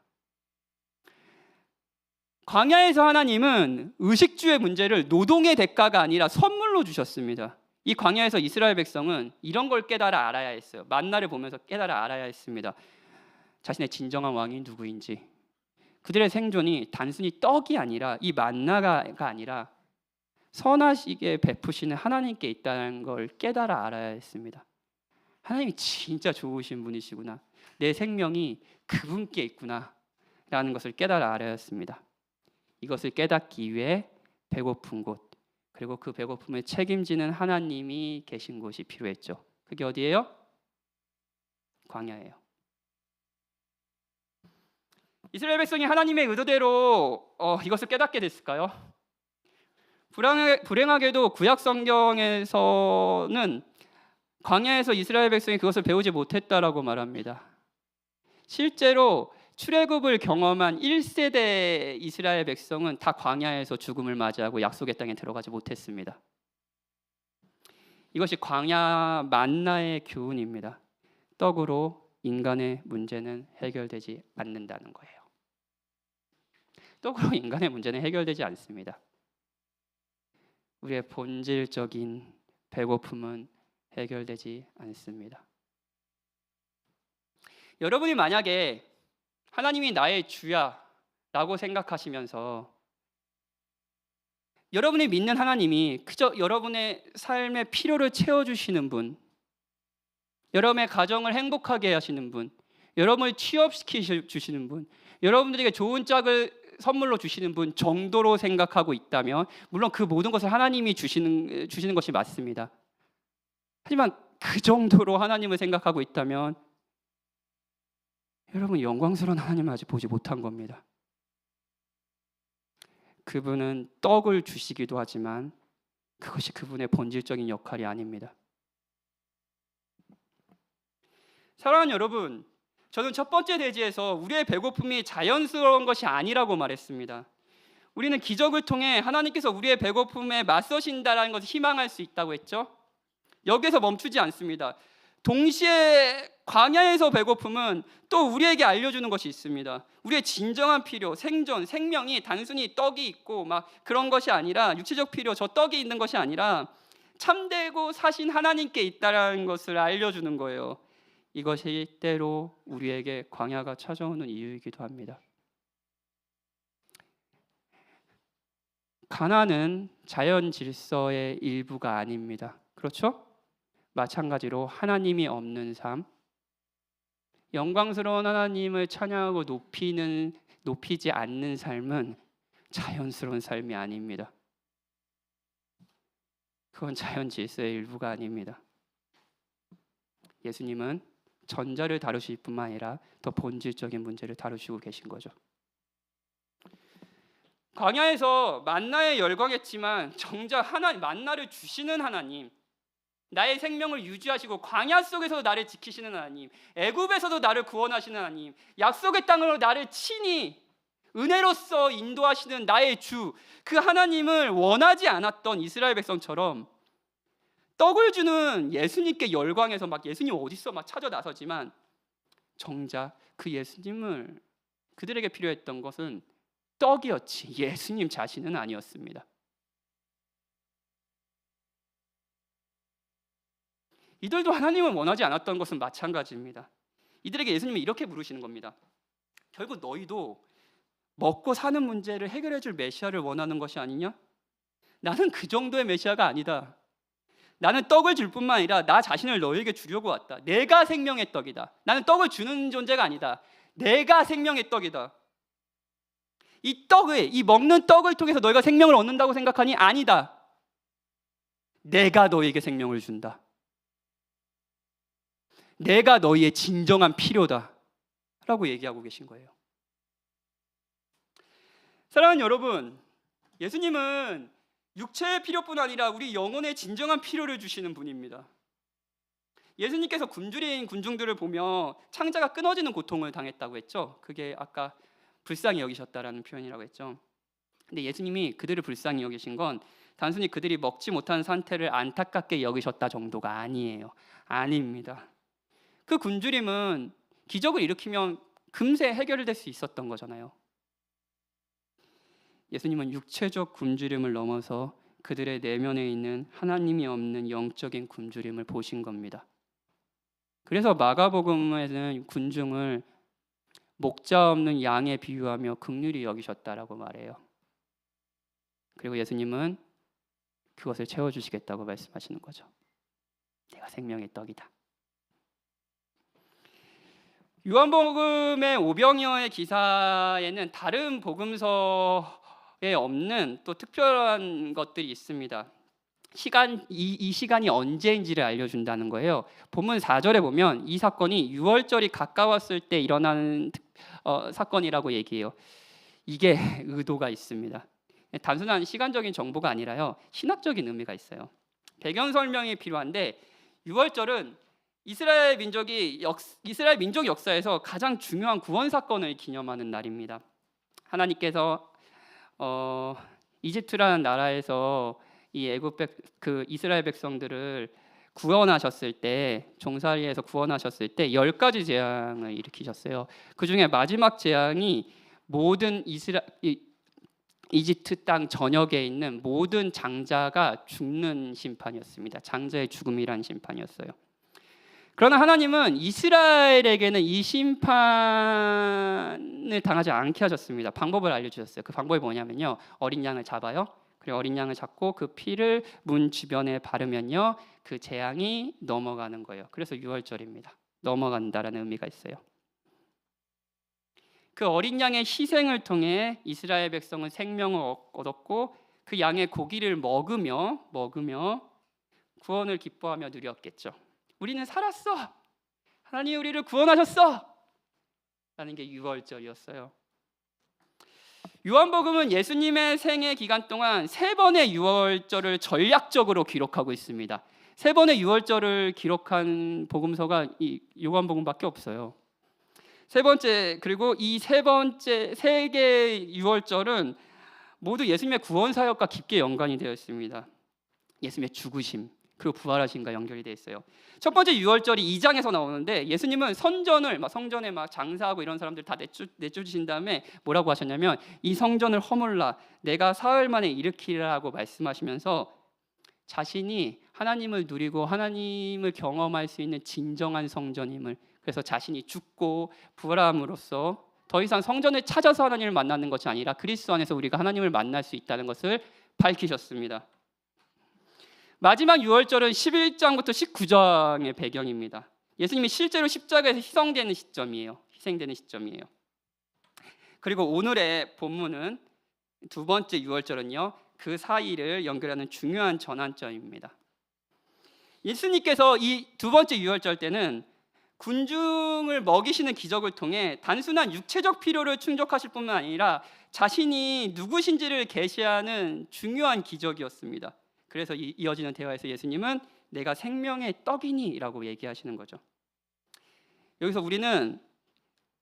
광야에서 하나님은 의식주의 문제를 노동의 대가가 아니라 선물로 주셨습니다. 이 광야에서 이스라엘 백성은 이런 걸 깨달아 알아야 했어요. 만나를 보면서 깨달아 알아야 했습니다. 자신의 진정한 왕이 누구인지, 그들의 생존이 단순히 떡이 아니라 이 만나가 아니라 선하시게 베푸시는 하나님께 있다는 걸 깨달아 알아야 했습니다. 하나님이 진짜 좋으신 분이시구나, 내 생명이 그분께 있구나 라는 것을 깨달아 알아야 했습니다. 이것을 깨닫기 위해 배고픈 곳, 그리고 그 배고픔을 책임지는 하나님이 계신 곳이 필요했죠. 그게 어디예요? 광야예요. 이스라엘 백성이 하나님의 의도대로 이것을 깨닫게 됐을까요? 불행하게도 구약 성경에서는 광야에서 이스라엘 백성이 그것을 배우지 못했다라고 말합니다. 실제로 출애굽을 경험한 1세대 이스라엘 백성은 다 광야에서 죽음을 맞이하고 약속의 땅에 들어가지 못했습니다. 이것이 광야 만나의 교훈입니다. 떡으로 인간의 문제는 해결되지 않는다는 거예요. 떡으로 인간의 문제는 해결되지 않습니다. 우리의 본질적인 배고픔은 해결되지 않습니다. 여러분이 만약에 하나님이 나의 주야 라고 생각하시면서 여러분이 믿는 하나님이 그저 여러분의 삶의 필요를 채워주시는 분, 여러분의 가정을 행복하게 하시는 분, 여러분을 취업시키시는 분, 여러분들에게 좋은 짝을 선물로 주시는 분 정도로 생각하고 있다면, 물론 그 모든 것을 하나님이 주시는 것이 맞습니다. 하지만 그 정도로 하나님을 생각하고 있다면 여러분, 영광스러운 하나님을 아직 보지 못한 겁니다. 그분은 떡을 주시기도 하지만 그것이 그분의 본질적인 역할이 아닙니다. 사랑하는 여러분, 저는 첫 번째 대지에서 우리의 배고픔이 자연스러운 것이 아니라고 말했습니다. 우리는 기적을 통해 하나님께서 우리의 배고픔에 맞서신다라는 것을 희망할 수 있다고 했죠. 여기서 멈추지 않습니다. 동시에 광야에서 배고픔은 또 우리에게 알려주는 것이 있습니다. 우리의 진정한 필요, 생존, 생명이 단순히 떡이 있고 막 그런 것이 아니라, 육체적 필요, 저 떡이 있는 것이 아니라 참되고 사신 하나님께 있다는 것을 알려주는 거예요. 이것이 때로 우리에게 광야가 찾아오는 이유이기도 합니다. 가난은 자연 질서의 일부가 아닙니다. 그렇죠? 마찬가지로 하나님이 없는 삶, 영광스러운 하나님을 찬양하고 높이지 않는 삶은 자연스러운 삶이 아닙니다. 그건 자연 질서의 일부가 아닙니다. 예수님은 전자를 다루실 뿐만 아니라 더 본질적인 문제를 다루시고 계신 거죠. 광야에서 만나에 열광했지만 정작 하나님, 만나를 주시는 하나님, 나의 생명을 유지하시고 광야 속에서도 나를 지키시는 하나님, 애굽에서도 나를 구원하시는 하나님, 약속의 땅으로 나를 친히 은혜로써 인도하시는 나의 주, 그 하나님을 원하지 않았던 이스라엘 백성처럼 떡을 주는 예수님께 열광해서 막 예수님 어딨어 막 찾아 나서지만 정작 그 예수님을, 그들에게 필요했던 것은 떡이었지 예수님 자신은 아니었습니다. 이들도 하나님을 원하지 않았던 것은 마찬가지입니다. 이들에게 예수님이 이렇게 물으시는 겁니다. 결국 너희도 먹고 사는 문제를 해결해 줄 메시아를 원하는 것이 아니냐? 나는 그 정도의 메시아가 아니다. 나는 떡을 줄 뿐만 아니라 나 자신을 너희에게 주려고 왔다. 내가 생명의 떡이다. 나는 떡을 주는 존재가 아니다. 내가 생명의 떡이다. 이 먹는 떡을 통해서 너희가 생명을 얻는다고 생각하니 아니다. 내가 너희에게 생명을 준다. 내가 너희의 진정한 필요다 라고 얘기하고 계신 거예요. 사랑하는 여러분, 예수님은 육체의 필요뿐 아니라 우리 영혼의 진정한 필요를 주시는 분입니다. 예수님께서 굶주린 군중들을 보며 창자가 끊어지는 고통을 당했다고 했죠. 그게 아까 불쌍히 여기셨다라는 표현이라고 했죠. 근데 예수님이 그들을 불쌍히 여기신 건 단순히 그들이 먹지 못한 상태를 안타깝게 여기셨다 정도가 아니에요. 아닙니다. 그 굶주림은 기적을 일으키면 금세 해결될 수 있었던 거잖아요. 예수님은 육체적 굶주림을 넘어서 그들의 내면에 있는 하나님이 없는 영적인 굶주림을 보신 겁니다. 그래서 마가복음에는 군중을 목자 없는 양에 비유하며 긍휼히 여기셨다라고 말해요. 그리고 예수님은 그것을 채워주시겠다고 말씀하시는 거죠. 내가 생명의 떡이다. 요한복음의 오병이어의 기사에는 다른 복음서에 없는 또 특별한 것들이 있습니다. 이 시간이 언제인지를 알려준다는 거예요. 본문 4절에 보면 이 사건이 유월절이 가까웠을 때 일어나는 사건이라고 얘기해요. 이게 의도가 있습니다. 단순한 시간적인 정보가 아니라요, 신학적인 의미가 있어요. 배경 설명이 필요한데 유월절은 이스라엘 민족 역사에서 가장 중요한 구원 사건을 기념하는 날입니다. 하나님께서 이집트라는 나라에서 이 이스라엘 백성들을 구원하셨을 때, 종살이에서 구원하셨을 때 10가지 재앙을 일으키셨어요. 그 중에 마지막 재앙이 모든 이집트 땅 전역에 있는 모든 장자가 죽는 심판이었습니다. 장자의 죽음이란 심판이었어요. 그러나 하나님은 이스라엘에게는 이 심판을 당하지 않게 하셨습니다. 방법을 알려주셨어요. 그 방법이 뭐냐면요, 어린 양을 잡아요. 그리고 어린 양을 잡고 그 피를 문 주변에 바르면요, 그 재앙이 넘어가는 거예요. 그래서 유월절입니다. 넘어간다라는 의미가 있어요. 그 어린 양의 희생을 통해 이스라엘 백성은 생명을 얻었고 그 양의 고기를 먹으며 구원을 기뻐하며 누렸겠죠. 우리는 살았어. 하나님 우리를 구원하셨어. 라는 게 유월절이었어요. 요한복음은 예수님의 생애 기간 동안 3번의 유월절을 전략적으로 기록하고 있습니다. 3번의 유월절을 기록한 복음서가 이 요한복음밖에 없어요. 그리고 이 3개의 유월절은 모두 예수님의 구원 사역과 깊게 연관이 되어 있습니다. 예수님의 죽으심 그리고 부활하심과 연결이 되어 있어요. 첫 번째 유월절이 2장에서 나오는데 예수님은 성전에 장사하고 이런 사람들 다 내쫓으신 다음에 뭐라고 하셨냐면 이 성전을 허물라 내가 사흘 만에 일으키라고 말씀하시면서 자신이 하나님을 누리고 하나님을 경험할 수 있는 진정한 성전임을, 그래서 자신이 죽고 부활함으로써 더 이상 성전을 찾아서 하나님을 만나는 것이 아니라 그리스도 안에서 우리가 하나님을 만날 수 있다는 것을 밝히셨습니다. 마지막 유월절은 11장부터 19장의 배경입니다. 예수님이 실제로 십자가에서 희생되는 시점이에요. 그리고 오늘의 본문은 두 번째 유월절은요, 그 사이를 연결하는 중요한 전환점입니다. 예수님께서 이 두 번째 유월절 때는 군중을 먹이시는 기적을 통해 단순한 육체적 필요를 충족하실 뿐만 아니라 자신이 누구신지를 계시하는 중요한 기적이었습니다. 그래서 이어지는 대화에서 예수님은 내가 생명의 떡이니라고 얘기하시는 거죠. 여기서 우리는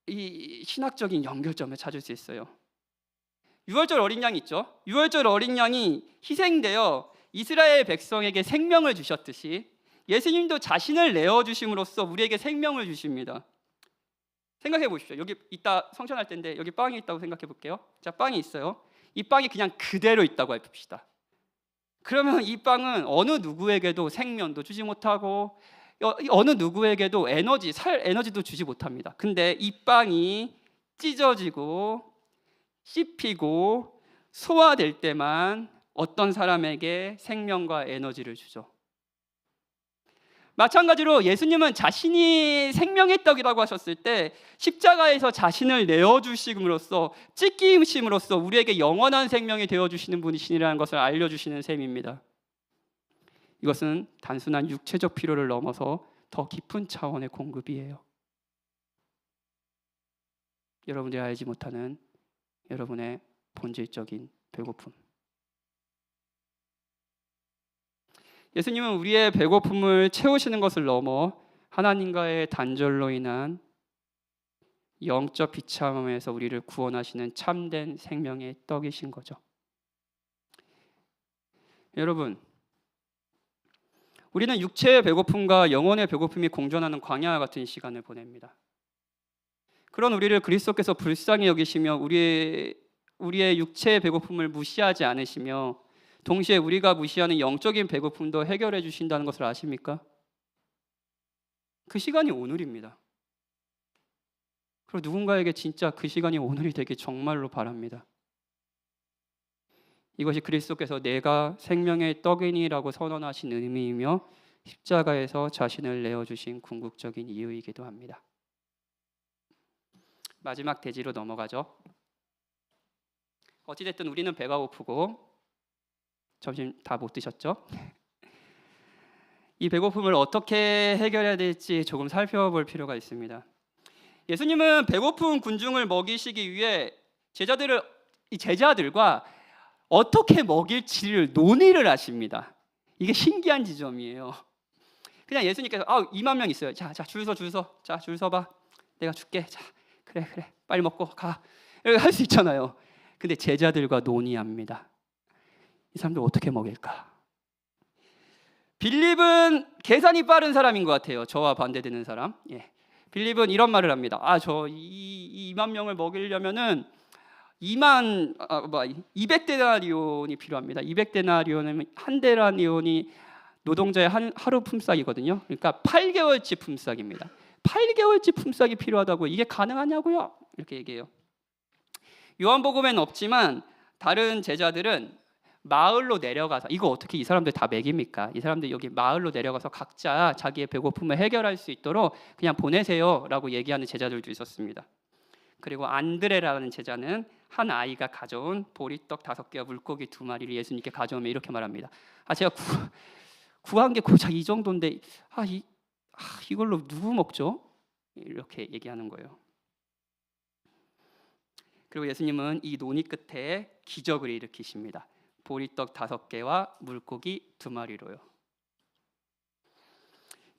이 신학적인 연결점을 찾을 수 있어요. 유월절 어린 양 있죠? 유월절 어린 양이 희생되어 이스라엘 백성에게 생명을 주셨듯이 예수님도 자신을 내어주심으로써 우리에게 생명을 주십니다. 생각해 보십시오. 여기 이따 성찬할 때인데 여기 빵이 있다고 생각해 볼게요. 자, 빵이 있어요. 이 빵이 그냥 그대로 있다고 해봅시다. 그러면 이 빵은 어느 누구에게도 생명도 주지 못하고 어느 누구에게도 살 에너지도 주지 못합니다. 근데 이 빵이 찢어지고 씹히고 소화될 때만 어떤 사람에게 생명과 에너지를 주죠. 마찬가지로 예수님은 자신이 생명의 떡이라고 하셨을 때 십자가에서 자신을 내어주심으로써 찢기심으로써 우리에게 영원한 생명이 되어주시는 분이시라는 것을 알려주시는 셈입니다. 이것은 단순한 육체적 필요를 넘어서 더 깊은 차원의 공급이에요. 여러분들이 알지 못하는 여러분의 본질적인 배고픔. 예수님은 우리의 배고픔을 채우시는 것을 넘어 하나님과의 단절로 인한 영적 비참함에서 우리를 구원하시는 참된 생명의 떡이신 거죠. 여러분, 우리는 육체의 배고픔과 영혼의 배고픔이 공존하는 광야와 같은 시간을 보냅니다. 그런 우리를 그리스도께서 불쌍히 여기시며 우리의 육체의 배고픔을 무시하지 않으시며 동시에 우리가 무시하는 영적인 배고픔도 해결해 주신다는 것을 아십니까? 그 시간이 오늘입니다. 그리고 누군가에게 진짜 그 시간이 오늘이 되길 정말로 바랍니다. 이것이 그리스도께서 내가 생명의 떡이니라고 선언하신 의미이며 십자가에서 자신을 내어주신 궁극적인 이유이기도 합니다. 마지막 대지로 넘어가죠. 어찌됐든 우리는 배가 고프고 점심 다 못 드셨죠? 이 배고픔을 어떻게 해결해야 될지 조금 살펴볼 필요가 있습니다. 예수님은 배고픈 군중을 먹이시기 위해 제자들과 어떻게 먹일지를 논의를 하십니다. 이게 신기한 지점이에요. 그냥 예수님께서 2만 명 있어요. 자, 줄 서. 자, 줄 서봐. 내가 줄게. 자, 그래. 빨리 먹고 가. 이렇게 할 수 있잖아요. 근데 제자들과 논의합니다. 이 사람들 어떻게 먹일까? 빌립은 계산이 빠른 사람인 것 같아요. 저와 반대되는 사람. 빌립은 이런 말을 합니다. 저 2만 명을 먹이려면은 200데나리온이 필요합니다. 200데나리온은 한 데나리온이 노동자의 하루 품삯이거든요. 그러니까 8개월치 품삯입니다. 8개월치 품삯이 필요하다고 이게 가능하냐고요? 이렇게 얘기해요. 요한복음에는 없지만 다른 제자들은 마을로 내려가서 이거 어떻게 이 사람들 다 먹입니까? 이 사람들 여기 마을로 내려가서 각자 자기의 배고픔을 해결할 수 있도록 그냥 보내세요라고 얘기하는 제자들도 있었습니다. 그리고 안드레라는 제자는 한 아이가 가져온 보리떡 5개와 물고기 2마리를 예수님께 가져오며 이렇게 말합니다. 제가 구한 게 고작 이 정도인데 이걸로 누구 먹죠? 이렇게 얘기하는 거예요. 그리고 예수님은 이 논의 끝에 기적을 일으키십니다. 보리떡 5개와 물고기 2마리로요.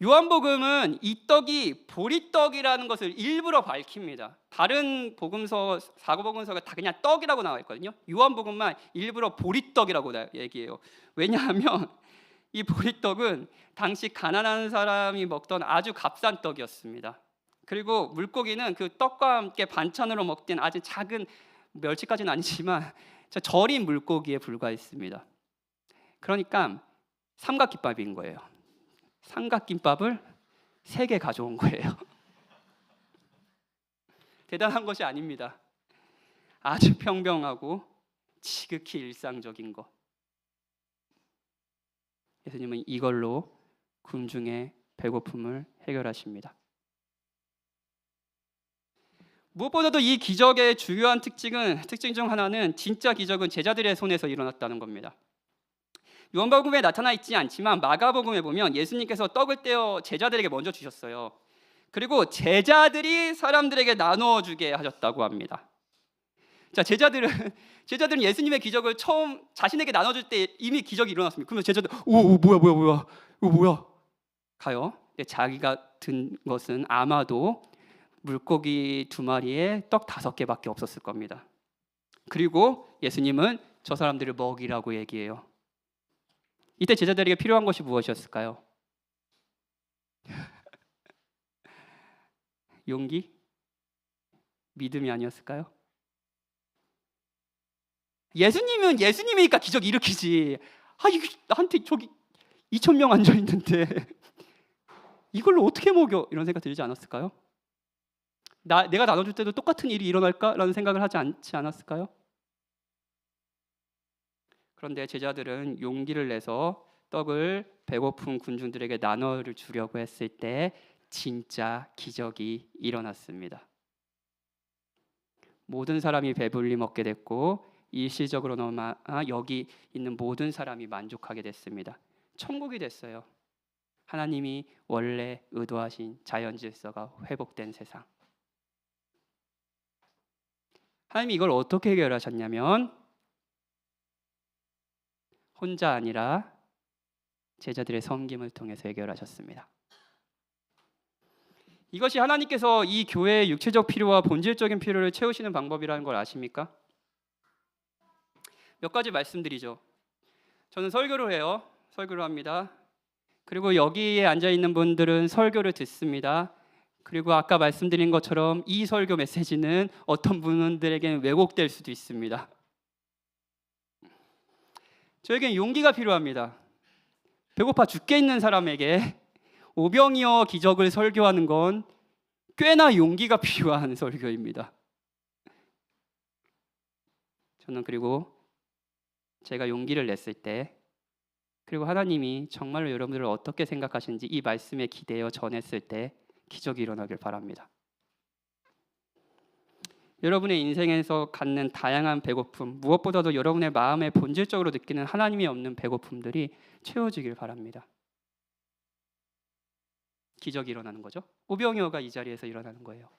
요한복음은 이 떡이 보리떡이라는 것을 일부러 밝힙니다. 다른 사고복음서가 다 그냥 떡이라고 나와 있거든요. 요한복음만 일부러 보리떡이라고 얘기해요. 왜냐하면 이 보리떡은 당시 가난한 사람이 먹던 아주 값싼 떡이었습니다. 그리고 물고기는 그 떡과 함께 반찬으로 먹던 아주 작은 멸치까지는 아니지만 절인 물고기에 불과했습니다. 그러니까 삼각김밥인 거예요. 삼각김밥을 3개 가져온 거예요. 대단한 것이 아닙니다. 아주 평범하고 지극히 일상적인 것. 예수님은 이걸로 군중의 배고픔을 해결하십니다. 무엇보다도 이 기적의 중요한 특징 중 하나는 진짜 기적은 제자들의 손에서 일어났다는 겁니다. 요한복음에 나타나 있지 않지만 마가복음에 보면 예수님께서 떡을 떼어 제자들에게 먼저 주셨어요. 그리고 제자들이 사람들에게 나누어 주게 하셨다고 합니다. 자, 제자들은 예수님의 기적을 처음 자신에게 나눠줄 때 이미 기적이 일어났습니다. 그러면 제자들 뭐야 이거 뭐야 가요. 근데 자기가 든 것은 아마도 물고기 2마리에 떡 5개밖에 없었을 겁니다. 그리고 예수님은 저 사람들을 먹이라고 얘기해요. 이때 제자들에게 필요한 것이 무엇이었을까요? 용기? 믿음이 아니었을까요? 예수님은 예수님이니까 기적 일으키지. 이거 나한테 저기 2,000명 앉아 있는데 이걸로 어떻게 먹여? 이런 생각 들지 않았을까요? 내가 나눠줄 때도 똑같은 일이 일어날까라는 생각을 하지 않지 않았을까요? 그런데 제자들은 용기를 내서 떡을 배고픈 군중들에게 나눠 주려고 했을 때 진짜 기적이 일어났습니다. 모든 사람이 배불리 먹게 됐고 일시적으로나마 여기 있는 모든 사람이 만족하게 됐습니다. 천국이 됐어요. 하나님이 원래 의도하신 자연 질서가 회복된 세상. 하나님이 이걸 어떻게 해결하셨냐면 혼자 아니라 제자들의 섬김을 통해서 해결하셨습니다. 이것이 하나님께서 이 교회의 육체적 필요와 본질적인 필요를 채우시는 방법이라는 걸 아십니까? 몇 가지 말씀드리죠. 저는 설교를 해요. 설교를 합니다. 그리고 여기에 앉아 있는 분들은 설교를 듣습니다. 그리고 아까 말씀드린 것처럼 이 설교 메시지는 어떤 분들에게는 왜곡될 수도 있습니다. 저에겐 용기가 필요합니다. 배고파 죽게 있는 사람에게 오병이어 기적을 설교하는 건 꽤나 용기가 필요한 설교입니다. 저는 그리고 제가 용기를 냈을 때 그리고 하나님이 정말로 여러분들을 어떻게 생각하시는지 이 말씀에 기대어 전했을 때 기적이 일어나길 바랍니다. 여러분의 인생에서 갖는 다양한 배고픔, 무엇보다도 여러분의 마음에 본질적으로 느끼는 하나님이 없는 배고픔들이 채워지길 바랍니다. 기적이 일어나는 거죠. 오병이어가 이 자리에서 일어나는 거예요.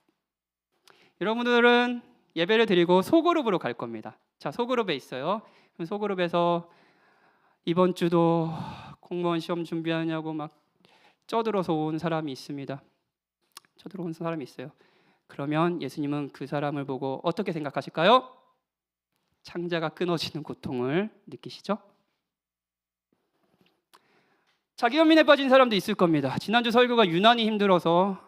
여러분들은 예배를 드리고 소그룹으로 갈 겁니다. 자, 소그룹에 있어요. 그럼 소그룹에서 이번 주도 공무원 시험 준비하냐고 막 쪄들어서 온 사람이 있습니다. 쪄들어 온 사람이 있어요. 그러면 예수님은 그 사람을 보고 어떻게 생각하실까요? 창자가 끊어지는 고통을 느끼시죠? 자기 연민에 빠진 사람도 있을 겁니다. 지난주 설교가 유난히 힘들어서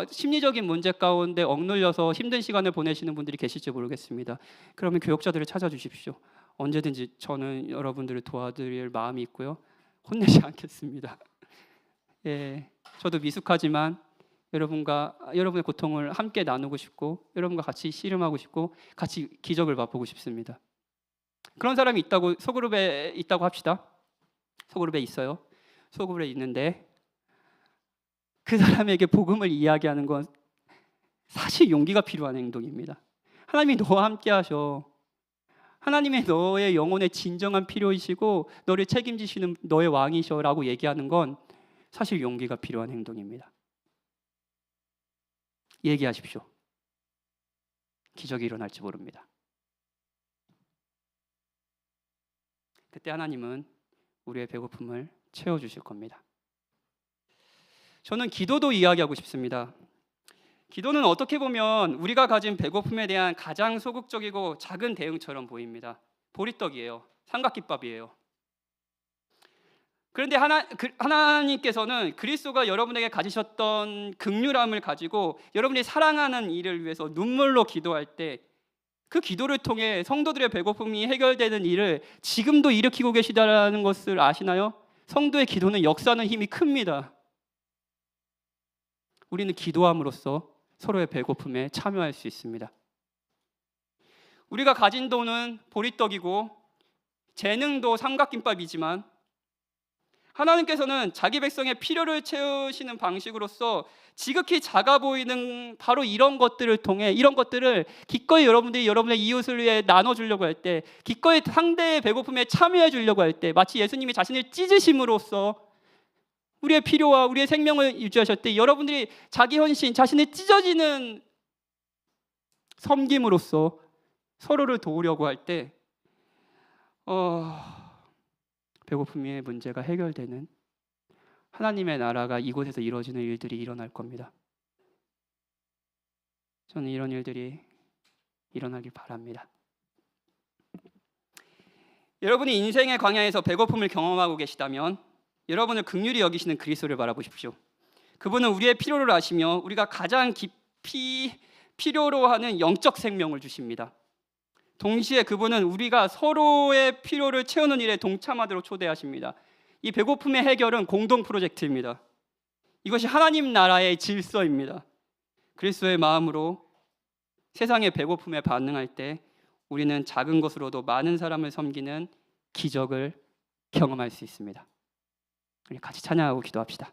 심리적인 문제 가운데 억눌려서 힘든 시간을 보내시는 분들이 계실지 모르겠습니다. 그러면 교역자들을 찾아주십시오. 언제든지 저는 여러분들을 도와드릴 마음이 있고요. 혼내지 않겠습니다. 예, 저도 미숙하지만 여러분의 고통을 함께 나누고 싶고 여러분과 같이 씨름하고 싶고 같이 기적을 맛보고 싶습니다. 그런 사람이 있다고 소그룹에 있다고 합시다. 소그룹에 있어요. 소그룹에 있는데 그 사람에게 복음을 이야기하는 건 사실 용기가 필요한 행동입니다. 하나님이 너와 함께 하셔. 하나님의 너의 영혼의 진정한 필요이시고 너를 책임지시는 너의 왕이셔라고 얘기하는 건 사실 용기가 필요한 행동입니다. 얘기하십시오. 기적이 일어날지 모릅니다. 그때 하나님은 우리의 배고픔을 채워주실 겁니다. 저는 기도도 이야기하고 싶습니다. 기도는 어떻게 보면 우리가 가진 배고픔에 대한 가장 소극적이고 작은 대응처럼 보입니다. 보리떡이에요. 삼각김밥이에요. 그런데 하나님께서는 그리스도가 여러분에게 가지셨던 긍휼함을 가지고 여러분이 사랑하는 일을 위해서 눈물로 기도할 때 그 기도를 통해 성도들의 배고픔이 해결되는 일을 지금도 일으키고 계시다는 것을 아시나요? 성도의 기도는 역사하는 힘이 큽니다. 우리는 기도함으로써 서로의 배고픔에 참여할 수 있습니다. 우리가 가진 돈은 보리떡이고 재능도 삼각김밥이지만 하나님께서는 자기 백성의 필요를 채우시는 방식으로서 지극히 작아 보이는 바로 이런 것들을 통해 이런 것들을 기꺼이 여러분들이 여러분의 이웃을 위해 나눠주려고 할 때 기꺼이 상대의 배고픔에 참여해 주려고 할 때 마치 예수님이 자신을 찢으심으로써 우리의 필요와 우리의 생명을 유지하셨되, 여러분들이 자기 헌신, 자신의 찢어지는 섬김으로써 서로를 도우려고 할 때 배고픔의 문제가 해결되는 하나님의 나라가 이곳에서 이루어지는 일들이 일어날 겁니다. 저는 이런 일들이 일어나길 바랍니다. 여러분이 인생의 광야에서 배고픔을 경험하고 계시다면 여러분을 긍휼히 여기시는 그리스도를 바라보십시오. 그분은 우리의 필요를 아시며 우리가 가장 깊이 필요로 하는 영적 생명을 주십니다. 동시에 그분은 우리가 서로의 필요를 채우는 일에 동참하도록 초대하십니다. 이 배고픔의 해결은 공동 프로젝트입니다. 이것이 하나님 나라의 질서입니다. 그리스도의 마음으로 세상의 배고픔에 반응할 때 우리는 작은 것으로도 많은 사람을 섬기는 기적을 경험할 수 있습니다. 우리 같이 찬양하고 기도합시다.